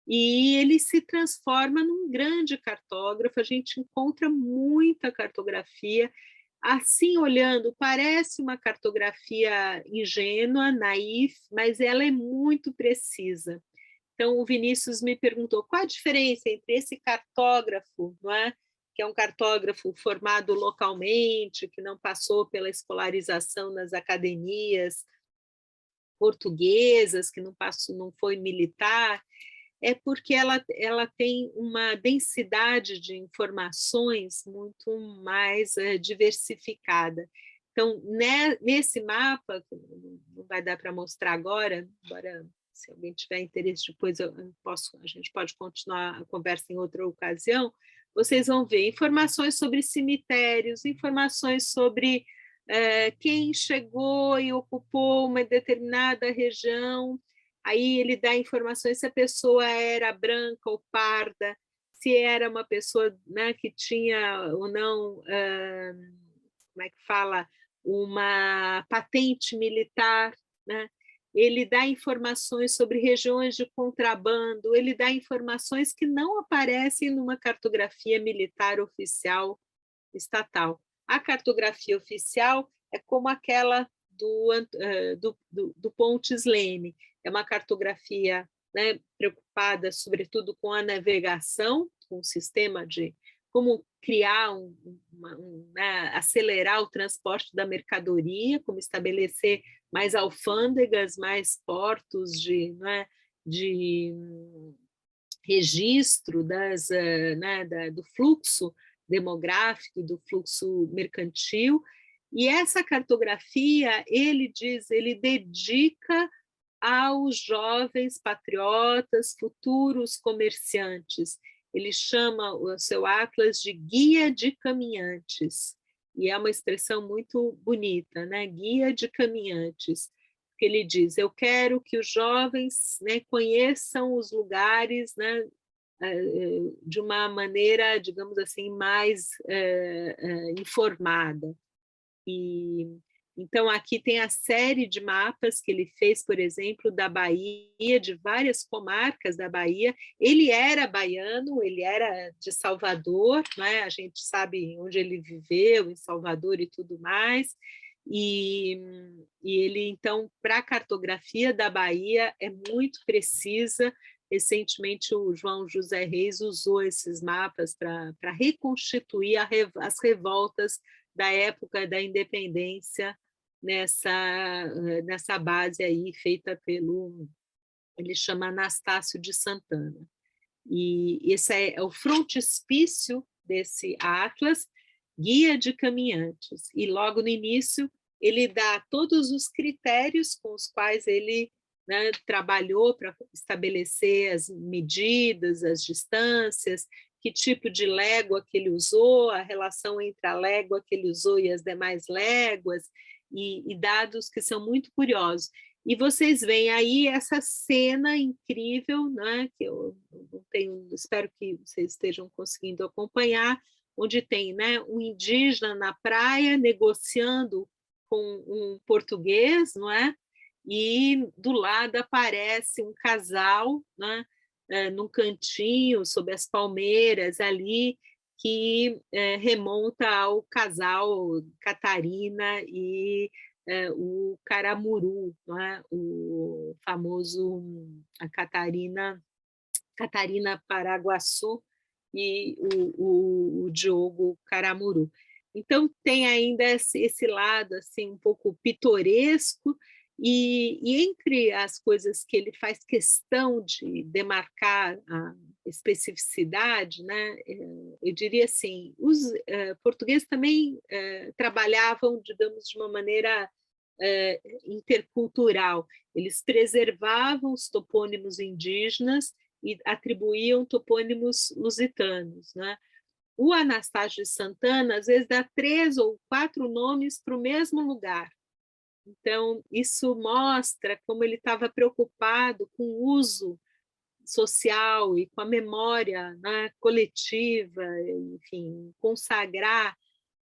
e ele se transforma num grande cartógrafo. A gente encontra muita cartografia. Assim, olhando, parece uma cartografia ingênua, naif, mas ela é muito precisa. Então, o Vinícius me perguntou qual a diferença entre esse cartógrafo, não é? Que é um cartógrafo formado localmente, que não passou pela escolarização nas academias portuguesas, que não foi militar, é porque ela tem uma densidade de informações muito mais diversificada. Então, nesse mapa, não vai dar para mostrar agora, se alguém tiver interesse, depois a gente pode continuar a conversa em outra ocasião, vocês vão ver informações sobre cemitérios, informações sobre quem chegou e ocupou uma determinada região. Aí ele dá informações se a pessoa era branca ou parda, se era uma pessoa, né, que tinha ou não, como é que fala, uma patente militar, né? Ele dá informações sobre regiões de contrabando, ele dá informações que não aparecem numa cartografia militar oficial estatal. A cartografia oficial é como aquela do Pontes Leme, é uma cartografia, né, preocupada sobretudo com a navegação, com o sistema de como criar, né, acelerar o transporte da mercadoria, como estabelecer mais alfândegas, mais portos né, de registro do fluxo demográfico, do fluxo mercantil. E essa cartografia, ele dedica aos jovens patriotas, futuros comerciantes. Ele chama o seu atlas de guia de caminhantes, e é uma expressão muito bonita, né? Guia de caminhantes, porque ele diz: eu quero que os jovens, né, conheçam os lugares, né, de uma maneira, digamos assim, mais informada. Então, aqui tem a série de mapas que ele fez, por exemplo, da Bahia, de várias comarcas da Bahia. Ele era baiano, ele era de Salvador, né? A gente sabe onde ele viveu, em Salvador e tudo mais. E ele, então, para a cartografia da Bahia, é muito precisa. Recentemente, o João José Reis usou esses mapas para reconstituir as revoltas da época da independência nessa base aí feita ele chama Anastácio de Santana. E esse é o frontispício desse atlas, Guia de Caminhantes. E logo no início ele dá todos os critérios com os quais ele, né, trabalhou para estabelecer as medidas, as distâncias, que tipo de légua que ele usou, a relação entre a légua que ele usou e as demais léguas, e dados que são muito curiosos. E vocês veem aí essa cena incrível, né, que eu espero que vocês estejam conseguindo acompanhar, onde tem, né, um indígena na praia negociando com um português, não é? E do lado aparece um casal, né, num cantinho, sob as palmeiras ali, que remonta ao casal Catarina e o Caramuru, não é? O famoso a Catarina Paraguaçu e o Diogo Caramuru. Então tem ainda esse lado assim um pouco pitoresco, e entre as coisas que ele faz questão de demarcar a especificidade, né, eu diria assim, os portugueses também trabalhavam, digamos, de uma maneira intercultural. Eles preservavam os topônimos indígenas e atribuíam topônimos lusitanos, né? O Anastácio de Santana, às vezes, dá 3 ou 4 nomes para o mesmo lugar. Então, isso mostra como ele estava preocupado com o uso social e com a memória, né, coletiva, enfim, consagrar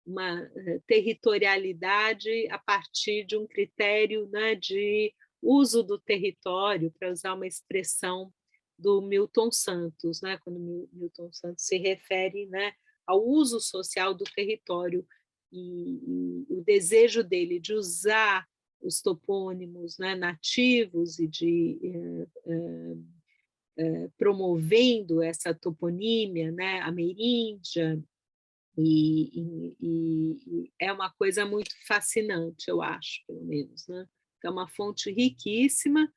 uma territorialidade a partir de um critério, né, de uso do território, para usar uma expressão do Milton Santos, né, quando Milton Santos se refere, né, ao uso social do território, e o desejo dele de usar os topônimos, né, nativos e de promovendo essa toponímia, né, ameríndia, e é uma coisa muito fascinante, eu acho, pelo menos, né? É uma fonte riquíssima,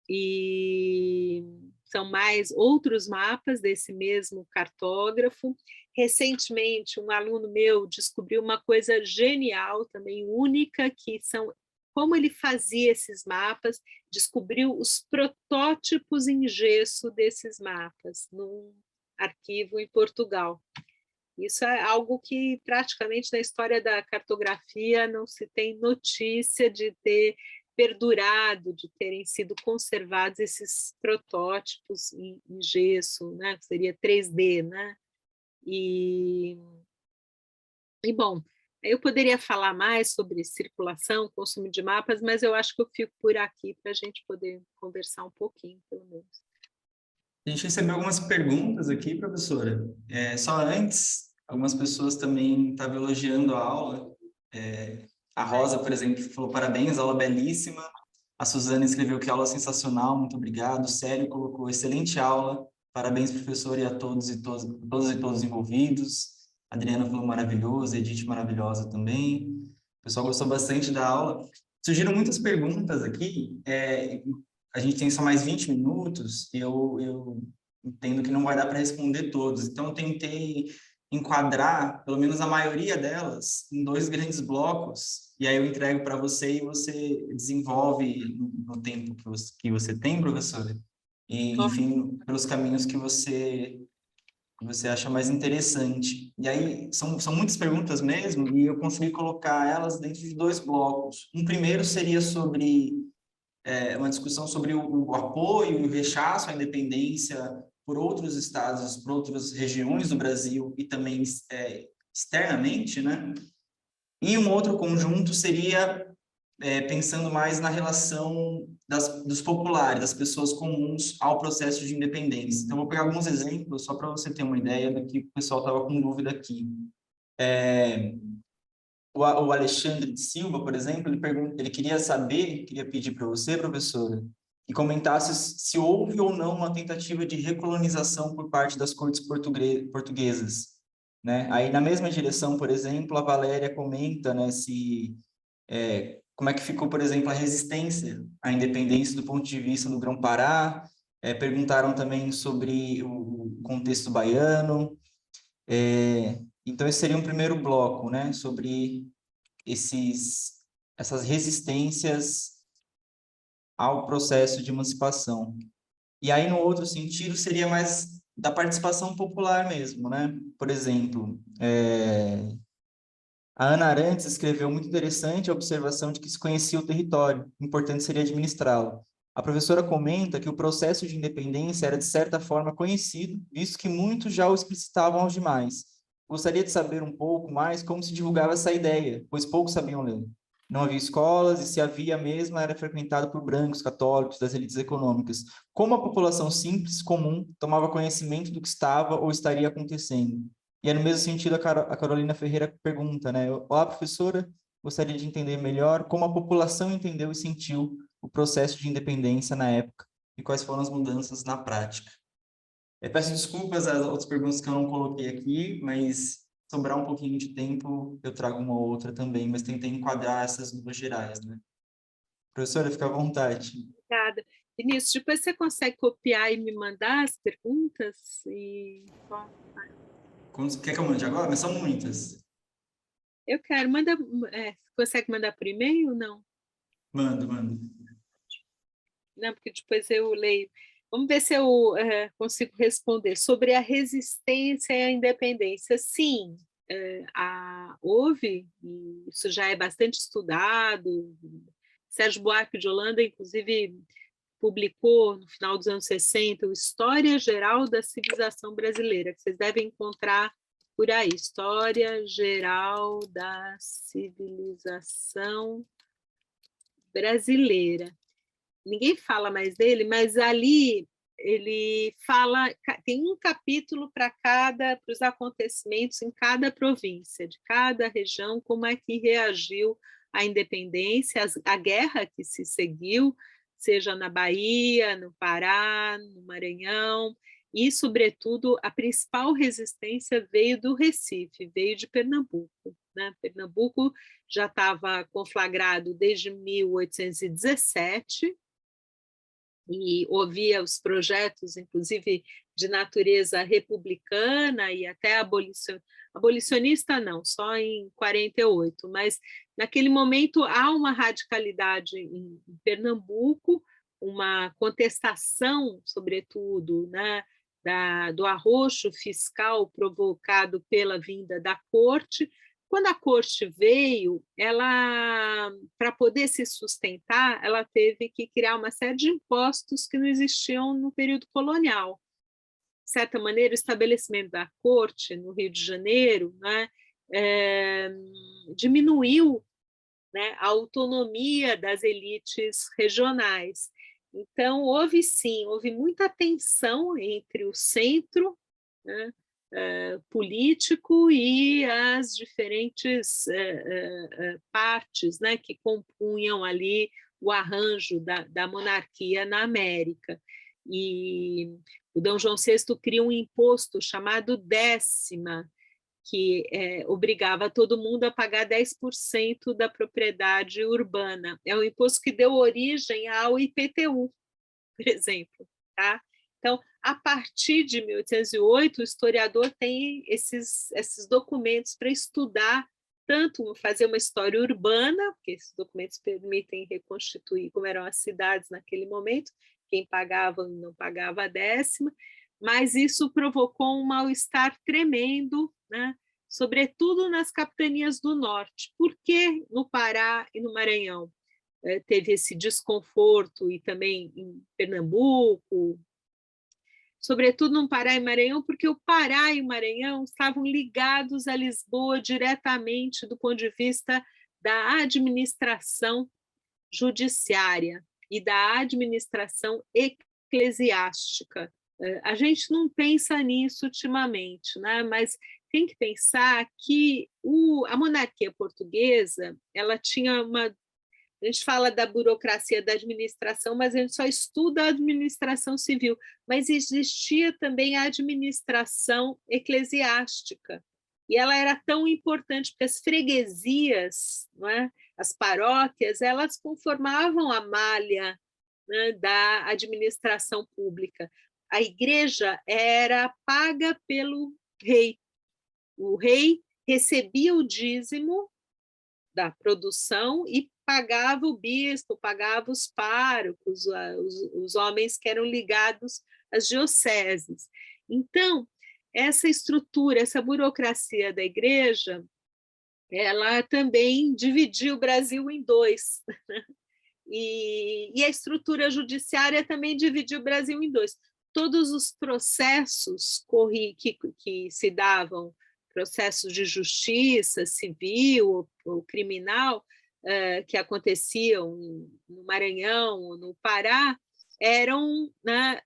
e são mais outros mapas desse mesmo cartógrafo. Recentemente, um aluno meu descobriu uma coisa genial, também única, que são como ele fazia esses mapas, descobriu os protótipos em gesso desses mapas, num arquivo em Portugal. Isso é algo que praticamente na história da cartografia não se tem notícia de ter perdurado, de terem sido conservados esses protótipos em gesso, né? Que seria 3D, né? E bom, eu poderia falar mais sobre circulação, consumo de mapas, mas eu acho que eu fico por aqui para a gente poder conversar um pouquinho, pelo menos. A gente recebeu algumas perguntas aqui, professora. Só antes, algumas pessoas também estavam elogiando a aula. A Rosa, por exemplo, falou parabéns, aula belíssima. A Suzana escreveu que aula sensacional, muito obrigado. O Célio colocou excelente aula, parabéns, professor, e a todos e todos envolvidos. A Adriana falou maravilhoso, a Edith maravilhosa também. O pessoal gostou bastante da aula. Surgiram muitas perguntas aqui. A gente tem só mais 20 minutos e eu entendo que não vai dar para responder todos. Então, eu tentei enquadrar, pelo menos a maioria delas, em 2 grandes blocos, e aí eu entrego para você e você desenvolve no tempo que você tem, professora, e, enfim, pelos caminhos que você acha mais interessante. E aí, são muitas perguntas mesmo, e eu consegui colocar elas dentro de 2 blocos. Um primeiro seria sobre uma discussão sobre o apoio e o rechaço à independência por outros estados, por outras regiões do Brasil e também externamente, né? E um outro conjunto seria pensando mais na relação dos populares, das pessoas comuns ao processo de independência. Então, vou pegar alguns exemplos, só para você ter uma ideia do que o pessoal estava com dúvida aqui. O Alexandre de Silva, por exemplo, ele queria pedir para você, professora, que comentasse se houve ou não uma tentativa de recolonização por parte das cortes portuguesas, né? Aí, na mesma direção, por exemplo, a Valéria comenta, né, como é que ficou, por exemplo, a resistência à independência do ponto de vista do Grão-Pará. Perguntaram também sobre o contexto baiano. Então, esse seria um primeiro bloco, né, sobre essas resistências ao processo de emancipação. E aí, no outro sentido, seria mais da participação popular mesmo, né? Por exemplo, a Ana Arantes escreveu muito interessante a observação de que se conhecia o território, importante seria administrá-lo. A professora comenta que o processo de independência era, de certa forma, conhecido, visto que muitos já o explicitavam aos demais. Gostaria de saber um pouco mais como se divulgava essa ideia, pois poucos sabiam ler. Não havia escolas, e se havia mesmo, era frequentado por brancos, católicos, das elites econômicas. Como a população simples, comum, tomava conhecimento do que estava ou estaria acontecendo? E é no mesmo sentido a Carolina Ferreira pergunta, né? Olá, professora, gostaria de entender melhor como a população entendeu e sentiu o processo de independência na época e quais foram as mudanças na prática. Peço desculpas às outras perguntas que eu não coloquei aqui, mas sobrar um pouquinho de tempo, eu trago uma ou outra também, mas tentei enquadrar essas duas gerais, né? Professora, fica à vontade. Obrigada. Vinícius, depois você consegue copiar e me mandar as perguntas? Quer que eu mande agora? Mas são muitas. Eu quero. Consegue mandar por e-mail ou não? Mando. Não, porque depois eu leio. Vamos ver se eu consigo responder. Sobre a resistência e a independência. Sim, houve, e isso já é bastante estudado. Sérgio Buarque de Holanda, inclusive, publicou, no final dos anos 60, o História Geral da Civilização Brasileira, que vocês devem encontrar por aí. História Geral da Civilização Brasileira. Ninguém fala mais dele, mas ali ele fala, tem um capítulo para os acontecimentos em cada província, de cada região, como é que reagiu à independência, a guerra que se seguiu, seja na Bahia, no Pará, no Maranhão, e, sobretudo, a principal resistência veio do Recife, veio de Pernambuco. Né? Pernambuco já estava conflagrado desde 1817, e ouvia os projetos, inclusive, de natureza republicana e até abolicionista não, só em 48, mas naquele momento há uma radicalidade em Pernambuco, uma contestação, sobretudo, né, do arroxo fiscal provocado pela vinda da corte. Quando a corte veio, para poder se sustentar, ela teve que criar uma série de impostos que não existiam no período colonial. De certa maneira, o estabelecimento da corte no Rio de Janeiro, né, diminuiu, né, a autonomia das elites regionais. Então, houve muita tensão entre o centro, né, político e as diferentes partes, né, que compunham ali o arranjo da monarquia na América. E o Dom João VI cria um imposto chamado décima, que obrigava todo mundo a pagar 10% da propriedade urbana. É um imposto que deu origem ao IPTU, por exemplo. Tá? Então, a partir de 1808, o historiador tem esses documentos para estudar, tanto fazer uma história urbana, porque esses documentos permitem reconstituir como eram as cidades naquele momento, quem pagava e não pagava a décima, mas isso provocou um mal-estar tremendo, né? Sobretudo nas capitanias do norte. Por que no Pará e no Maranhão teve esse desconforto, e também em Pernambuco, sobretudo no Pará e Maranhão, porque o Pará e o Maranhão estavam ligados a Lisboa diretamente do ponto de vista da administração judiciária e da administração eclesiástica. A gente não pensa nisso ultimamente, né? Mas tem que pensar que a monarquia portuguesa, ela tinha uma... A gente fala da burocracia da administração, mas a gente só estuda a administração civil. Mas existia também a administração eclesiástica. E ela era tão importante porque as freguesias, não é? As paróquias, elas conformavam a malha, né, da administração pública. A igreja era paga pelo rei. O rei recebia o dízimo da produção e pagava o bispo, pagava os párocos, os homens que eram ligados às dioceses. Então, essa estrutura, essa burocracia da igreja, ela também dividiu o Brasil em dois. E a estrutura judiciária também dividiu o Brasil em dois. Todos os processos que se davam, processos de justiça civil ou criminal, que aconteciam no Maranhão ou no Pará, eram, né,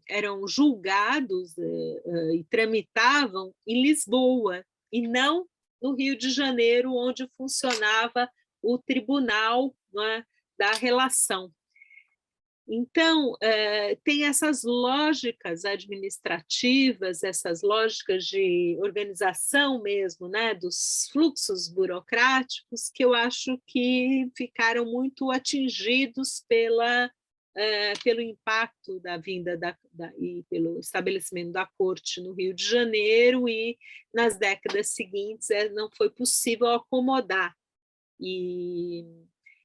eram julgados e tramitavam em Lisboa, e não no Rio de Janeiro, onde funcionava o tribunal, né, da relação. Então, tem essas lógicas administrativas, essas lógicas de organização mesmo, né, dos fluxos burocráticos, que eu acho que ficaram muito atingidos pelo impacto da vinda e pelo estabelecimento da corte no Rio de Janeiro, e nas décadas seguintes não foi possível acomodar.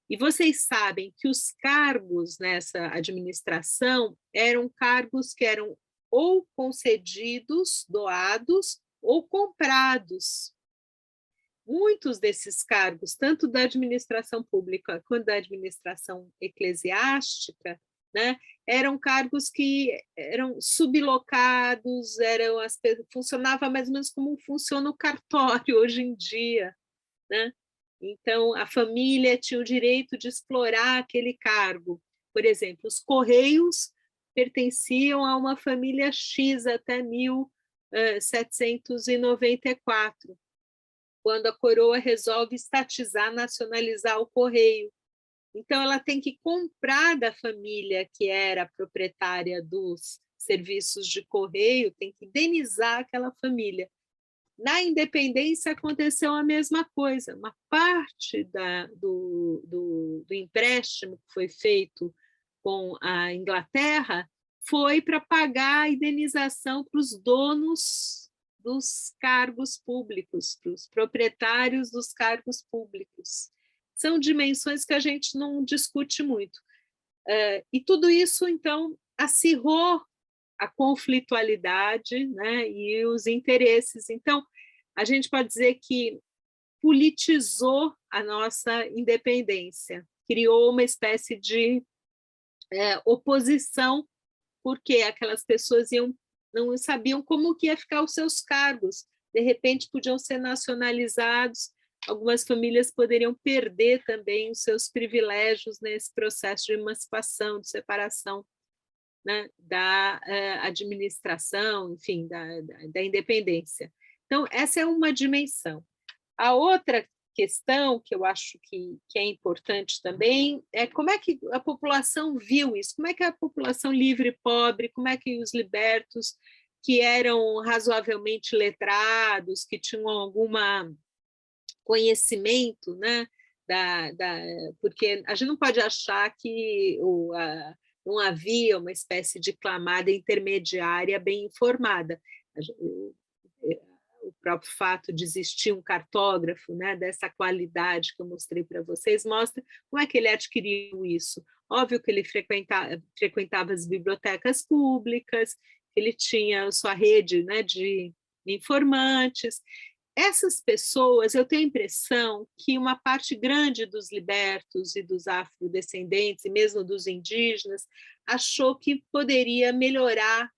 E vocês sabem que os cargos nessa administração eram cargos que eram ou concedidos, doados, ou comprados. Muitos desses cargos, tanto da administração pública quanto da administração eclesiástica, né, eram cargos que eram sublocados, funcionava mais ou menos como funciona o cartório hoje em dia, né? Então, a família tinha o direito de explorar aquele cargo. Por exemplo, os Correios pertenciam a uma família X até 1794, quando a coroa resolve estatizar, nacionalizar o Correio. Então, ela tem que comprar da família que era proprietária dos serviços de correio, tem que indenizar aquela família. Na independência aconteceu a mesma coisa. Uma parte do empréstimo que foi feito com a Inglaterra foi para pagar a indenização para os donos dos cargos públicos, para os proprietários dos cargos públicos. São dimensões que a gente não discute muito. E tudo isso, então, acirrou a conflitualidade, né, e os interesses. Então, a gente pode dizer que politizou a nossa independência, criou uma espécie de oposição, porque aquelas pessoas não sabiam como que ia ficar os seus cargos, de repente podiam ser nacionalizados, algumas famílias poderiam perder também os seus privilégios nesse processo de emancipação, de separação, né, da administração, enfim, da independência. Então, essa é uma dimensão. A outra questão que eu acho que é importante também é como é que a população viu isso, como é que a população livre e pobre, como é que os libertos, que eram razoavelmente letrados, que tinham algum conhecimento, né, porque a gente não pode achar que não havia uma espécie de camada intermediária bem informada. O próprio fato de existir um cartógrafo, né, dessa qualidade que eu mostrei para vocês, mostra como é que ele adquiriu isso. Óbvio que ele frequentava as bibliotecas públicas, ele tinha sua rede, né, de informantes, essas pessoas, eu tenho a impressão que uma parte grande dos libertos e dos afrodescendentes, e mesmo dos indígenas, achou que poderia melhorar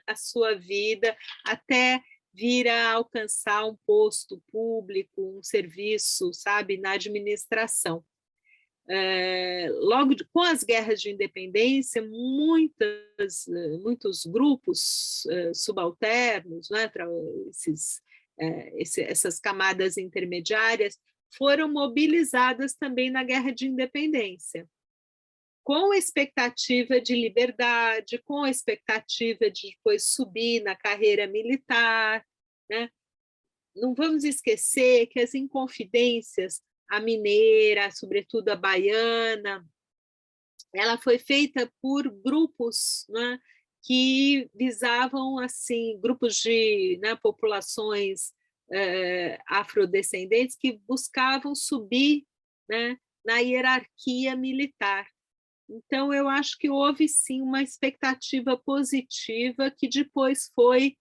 a sua vida até vir a alcançar um posto público, um serviço, sabe, na administração. Logo com as guerras de independência, muitos grupos subalternos, né, essas camadas intermediárias, foram mobilizadas também na guerra de independência, com a expectativa de liberdade, com a expectativa de depois subir na carreira militar, né? Não vamos esquecer que as inconfidências, a mineira, sobretudo a baiana, ela foi feita por grupos, né, que visavam assim grupos de, né, populações afrodescendentes que buscavam subir, né, na hierarquia militar. Então, eu acho que houve, sim, uma expectativa positiva que depois foi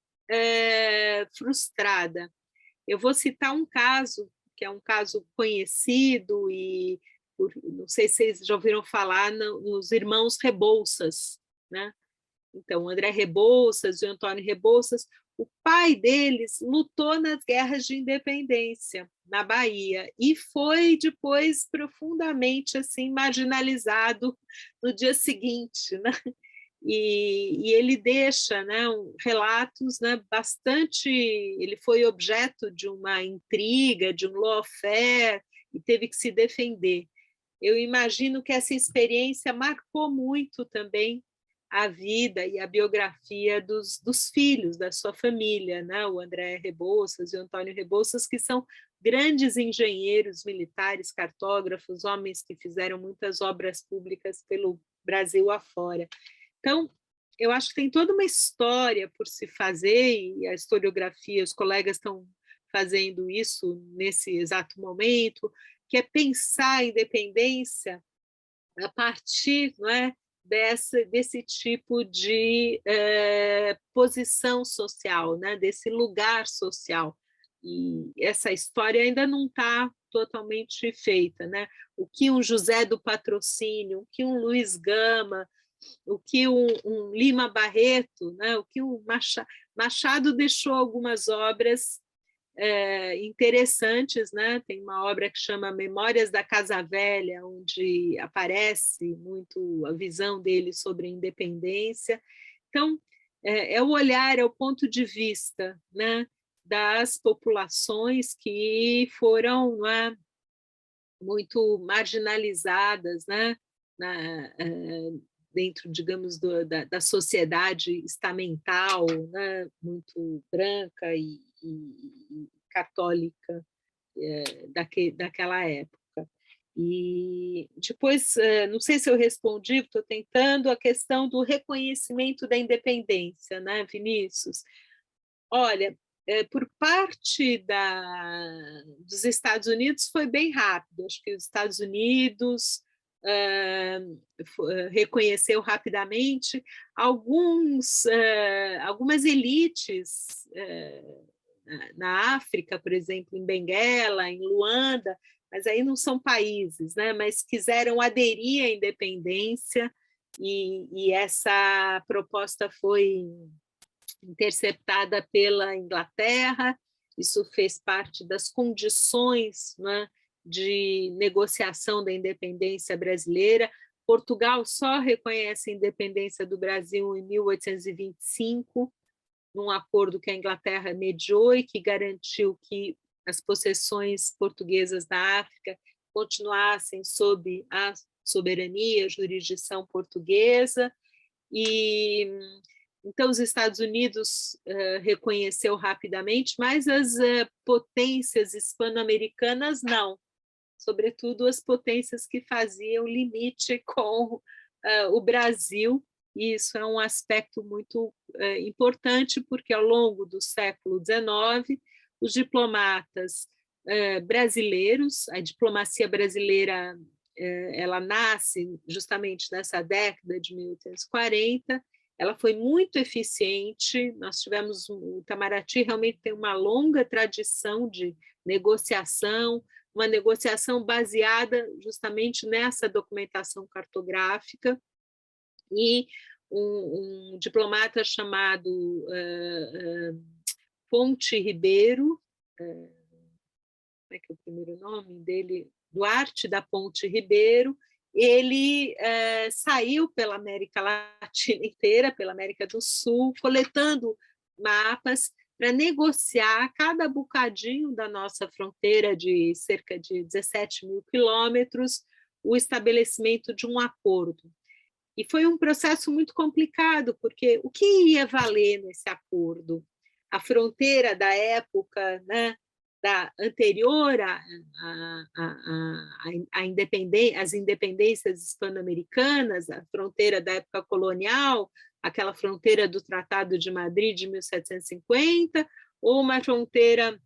frustrada. Eu vou citar um caso, que é um caso conhecido, e não sei se vocês já ouviram falar nos irmãos Rebouças, né? Então, o André Rebouças e o Antônio Rebouças, o pai deles lutou nas guerras de independência na Bahia e foi depois profundamente assim marginalizado no dia seguinte, né? E ele deixa, né, relatos, né, bastante. Ele foi objeto de uma intriga, de um lawfare, e teve que se defender. Eu imagino que essa experiência marcou muito também a vida e a biografia dos filhos da sua família, né? O André Rebouças e o Antônio Rebouças, que são grandes engenheiros militares, cartógrafos, homens que fizeram muitas obras públicas pelo Brasil afora. Então, eu acho que tem toda uma história por se fazer, e a historiografia, os colegas estão fazendo isso nesse exato momento, que é pensar a independência a partir, não é, desse tipo de posição social, né, desse lugar social. E essa história ainda não está totalmente feita, né? O que um José do Patrocínio, o que um Luiz Gama, o que um Lima Barreto, né? O que o Machado deixou algumas obras interessantes, né? Tem uma obra que chama Memórias da Casa Velha, onde aparece muito a visão dele sobre a independência. Então, é o olhar, é o ponto de vista, né, das populações que foram, não é, muito marginalizadas, né, dentro, digamos, da sociedade estamental, né, muito branca e católica daquela época. E depois, não sei se eu respondi, estou tentando, a questão do reconhecimento da independência, né, Vinícius? Olha, por parte dos Estados Unidos foi bem rápido, acho que os Estados Unidos reconheceu rapidamente algumas elites na África, por exemplo, em Benguela, em Luanda, mas aí não são países, né? Mas quiseram aderir à independência e essa proposta foi interceptada pela Inglaterra. Isso fez parte das condições, né, de negociação da independência brasileira. Portugal só reconhece a independência do Brasil em 1825, num acordo que a Inglaterra mediou e que garantiu que as possessões portuguesas da África continuassem sob a soberania, a jurisdição portuguesa. E então os Estados Unidos reconheceu rapidamente, mas as potências hispano-americanas não, sobretudo as potências que faziam limite com o Brasil. E isso é um aspecto muito importante, porque ao longo do século XIX, os diplomatas brasileiros, a diplomacia brasileira ela nasce justamente nessa década de 1840, ela foi muito eficiente. Nós tivemos, o Itamaraty realmente tem uma longa tradição de negociação, uma negociação baseada justamente nessa documentação cartográfica, e um diplomata chamado Ponte Ribeiro, como é que é o primeiro nome dele? Duarte da Ponte Ribeiro, ele saiu pela América Latina inteira, pela América do Sul, coletando mapas para negociar cada bocadinho da nossa fronteira de cerca de 17 mil quilômetros, o estabelecimento de um acordo. E foi um processo muito complicado, porque o que ia valer nesse acordo? A fronteira da época, né, da anterior às independências hispano-americanas, a fronteira da época colonial, aquela fronteira do Tratado de Madrid de 1750, ou uma fronteira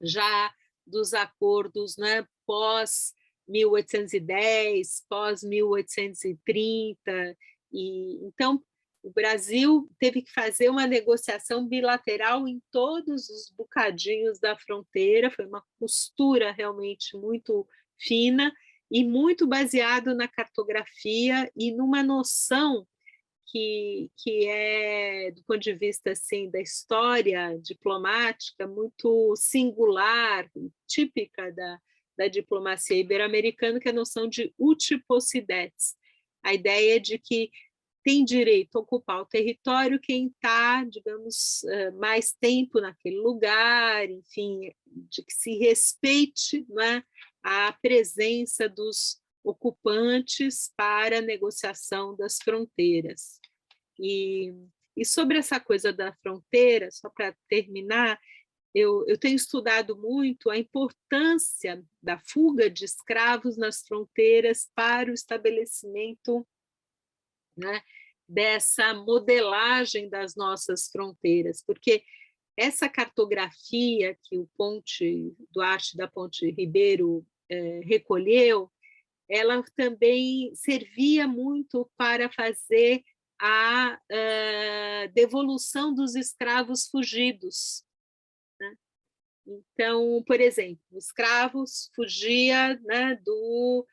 já dos acordos, né, pós 1810, pós 1830, e então o Brasil teve que fazer uma negociação bilateral em todos os bocadinhos da fronteira. Foi uma costura realmente muito fina e muito baseado na cartografia e numa noção que é, do ponto de vista assim, da história diplomática, muito singular, típica da diplomacia ibero-americana, que é a noção de uti possidetis, a ideia de que tem direito a ocupar o território quem está, digamos, mais tempo naquele lugar, enfim, de que se respeite, né, a presença dos ocupantes para a negociação das fronteiras. E sobre essa coisa da fronteira, só para terminar, eu tenho estudado muito a importância da fuga de escravos nas fronteiras para o estabelecimento, né, dessa modelagem das nossas fronteiras, porque essa cartografia que o Duarte da Ponte Ribeiro recolheu, ela também servia muito para fazer a devolução dos escravos fugidos, né? Então, por exemplo, escravos fugia, né, do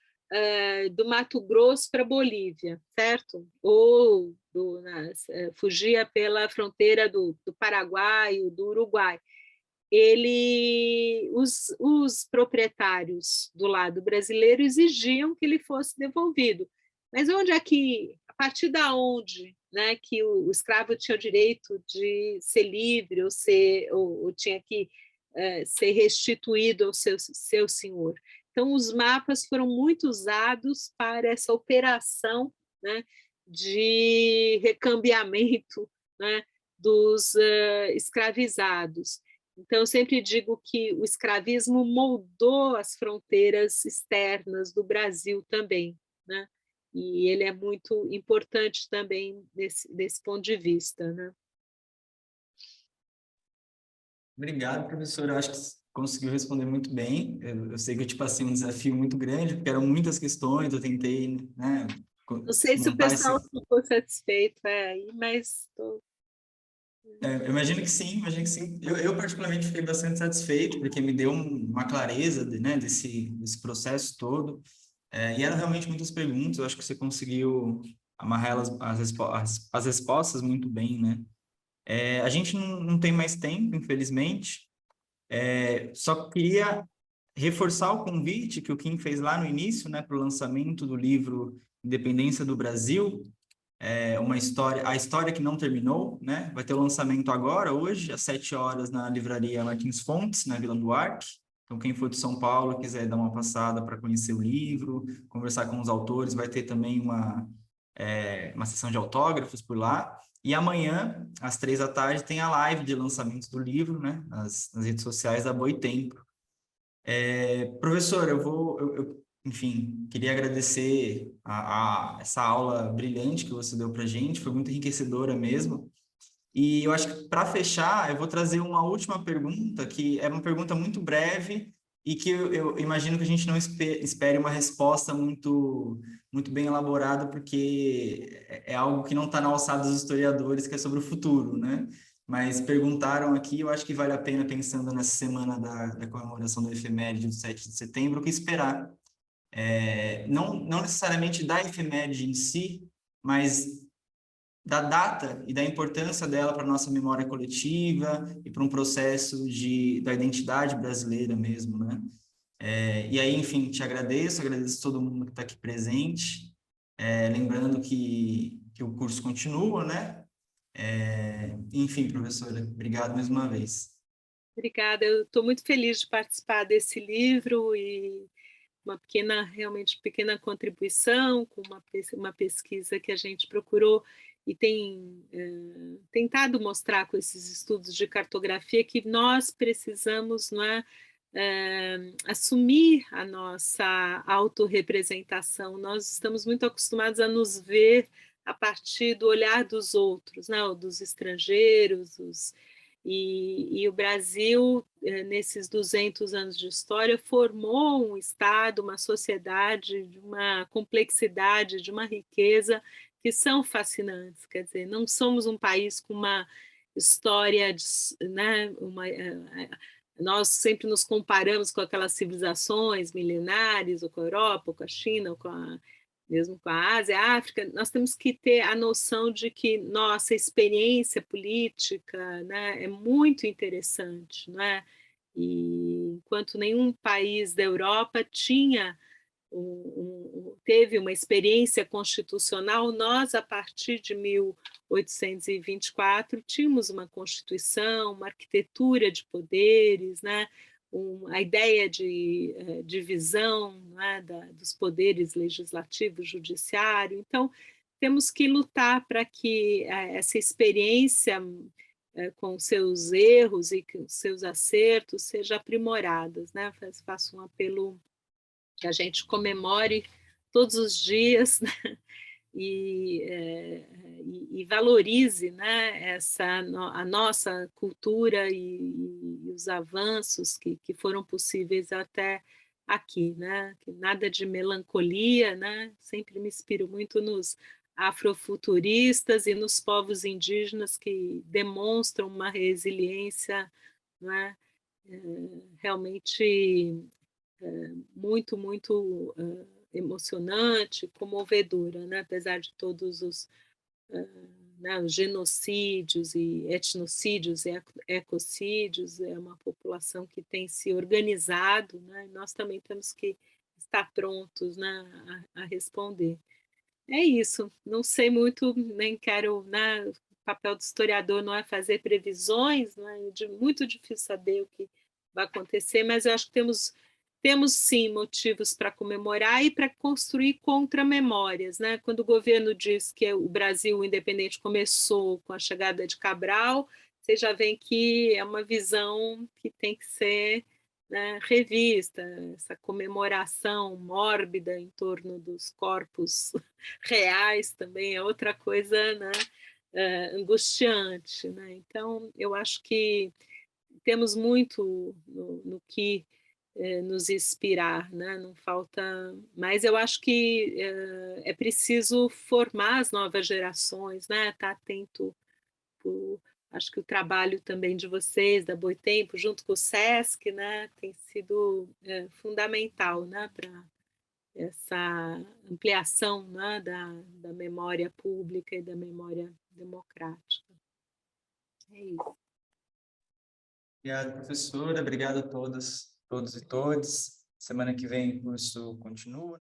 Mato Grosso para a Bolívia, certo? Ou fugia pela fronteira do Paraguai, do Uruguai. Os proprietários do lado brasileiro exigiam que ele fosse devolvido. Mas a partir da onde, né, que o escravo tinha o direito de ser livre ou tinha que ser restituído ao seu senhor? Então, os mapas foram muito usados para essa operação, né, de recambiamento, né, dos escravizados. Então, eu sempre digo que o escravismo moldou as fronteiras externas do Brasil também, né? E ele é muito importante também desse ponto de vista, né? Obrigado, professor. Eu acho que conseguiu responder muito bem. Eu sei que eu te passei um desafio muito grande, porque eram muitas questões, eu tentei, né, não sei se o pessoal ficou satisfeito, mas... eu imagino que sim, imagino que sim. Eu particularmente fiquei bastante satisfeito, porque me deu uma clareza né, desse processo todo. E eram realmente muitas perguntas, eu acho que você conseguiu amarrar as respostas muito bem, né? A gente não tem mais tempo, infelizmente. Só queria reforçar o convite que o Kim fez lá no início, né, para o lançamento do livro Independência do Brasil, a história que não terminou, né? Vai ter o lançamento agora, hoje, às 7 horas, na livraria Martins Fontes, na Vila Duarte. Então, quem for de São Paulo, quiser dar uma passada para conhecer o livro, conversar com os autores, vai ter também uma sessão de autógrafos por lá. E amanhã, às 3 da tarde, tem a live de lançamento do livro, né? Nas redes sociais da Boitempo. Professor, enfim, queria agradecer essa aula brilhante que você deu para a gente, foi muito enriquecedora mesmo. E eu acho que, para fechar, eu vou trazer uma última pergunta, que é uma pergunta muito breve e que eu imagino que a gente não espere uma resposta muito bem elaborada, porque é algo que não está na alçada dos historiadores, que é sobre o futuro, né? Mas perguntaram aqui, eu acho que vale a pena, pensando nessa semana da comemoração da efeméride do 7 de setembro, o que esperar. Não necessariamente da efeméride em si, mas da data e da importância dela para a nossa memória coletiva e para um processo da identidade brasileira mesmo, né? E aí, enfim, te agradeço todo mundo que está aqui presente, lembrando que o curso continua, né? Enfim, professora, obrigado mais uma vez. Obrigada, eu estou muito feliz de participar desse livro e realmente pequena contribuição com uma pesquisa que a gente procurou e tem tentado mostrar com esses estudos de cartografia que nós precisamos, não é, assumir a nossa autorrepresentação. Nós estamos muito acostumados a nos ver a partir do olhar dos outros, né, ou dos estrangeiros, e o Brasil, nesses 200 anos de história, formou um Estado, uma sociedade de uma complexidade, de uma riqueza que são fascinantes. Quer dizer, não somos um país com uma história, né, nós sempre nos comparamos com aquelas civilizações milenares, ou com a Europa, ou com a China, ou mesmo com a Ásia, a África. Nós temos que ter a noção de que nossa experiência política, né, é muito interessante, não é? E enquanto nenhum país da Europa teve uma experiência constitucional, nós, a partir de 1824, tínhamos uma Constituição, uma arquitetura de poderes, né? A ideia de divisão, né, dos poderes legislativo e judiciário. Então, temos que lutar para que essa experiência, com seus erros e com seus acertos, seja aprimorada, né? Faço um apelo que a gente comemore todos os dias, né? e valorize, né, a nossa cultura e os avanços que foram possíveis até aqui, né? Que nada de melancolia, né? Sempre me inspiro muito nos afrofuturistas e nos povos indígenas que demonstram uma resiliência, né? Realmente muito, muito emocionante, comovedora, né? Apesar de todos os genocídios e etnocídios e ecocídios, é uma população que tem se organizado, né? E nós também temos que estar prontos, né, a responder. É isso, não sei muito, nem quero, né, o papel do historiador não é fazer previsões, né, é muito difícil saber o que vai acontecer, mas eu acho que temos sim motivos para comemorar e para construir contra-memórias, né? Quando o governo diz que o Brasil independente começou com a chegada de Cabral, você já vê que é uma visão que tem que ser, né, revista, essa comemoração mórbida em torno dos corpos reais também é outra coisa, né, angustiante, né? Então, eu acho que temos muito no que nos inspirar, né? Não falta, mas eu acho que é preciso formar as novas gerações, né? Estar atento. Acho que o trabalho também de vocês, da Boitempo, junto com o SESC, né, tem sido fundamental, né, para essa ampliação, né, da memória pública e da memória democrática. É isso. Obrigado, professora. Obrigado a todos e todas. Semana que vem o curso continua.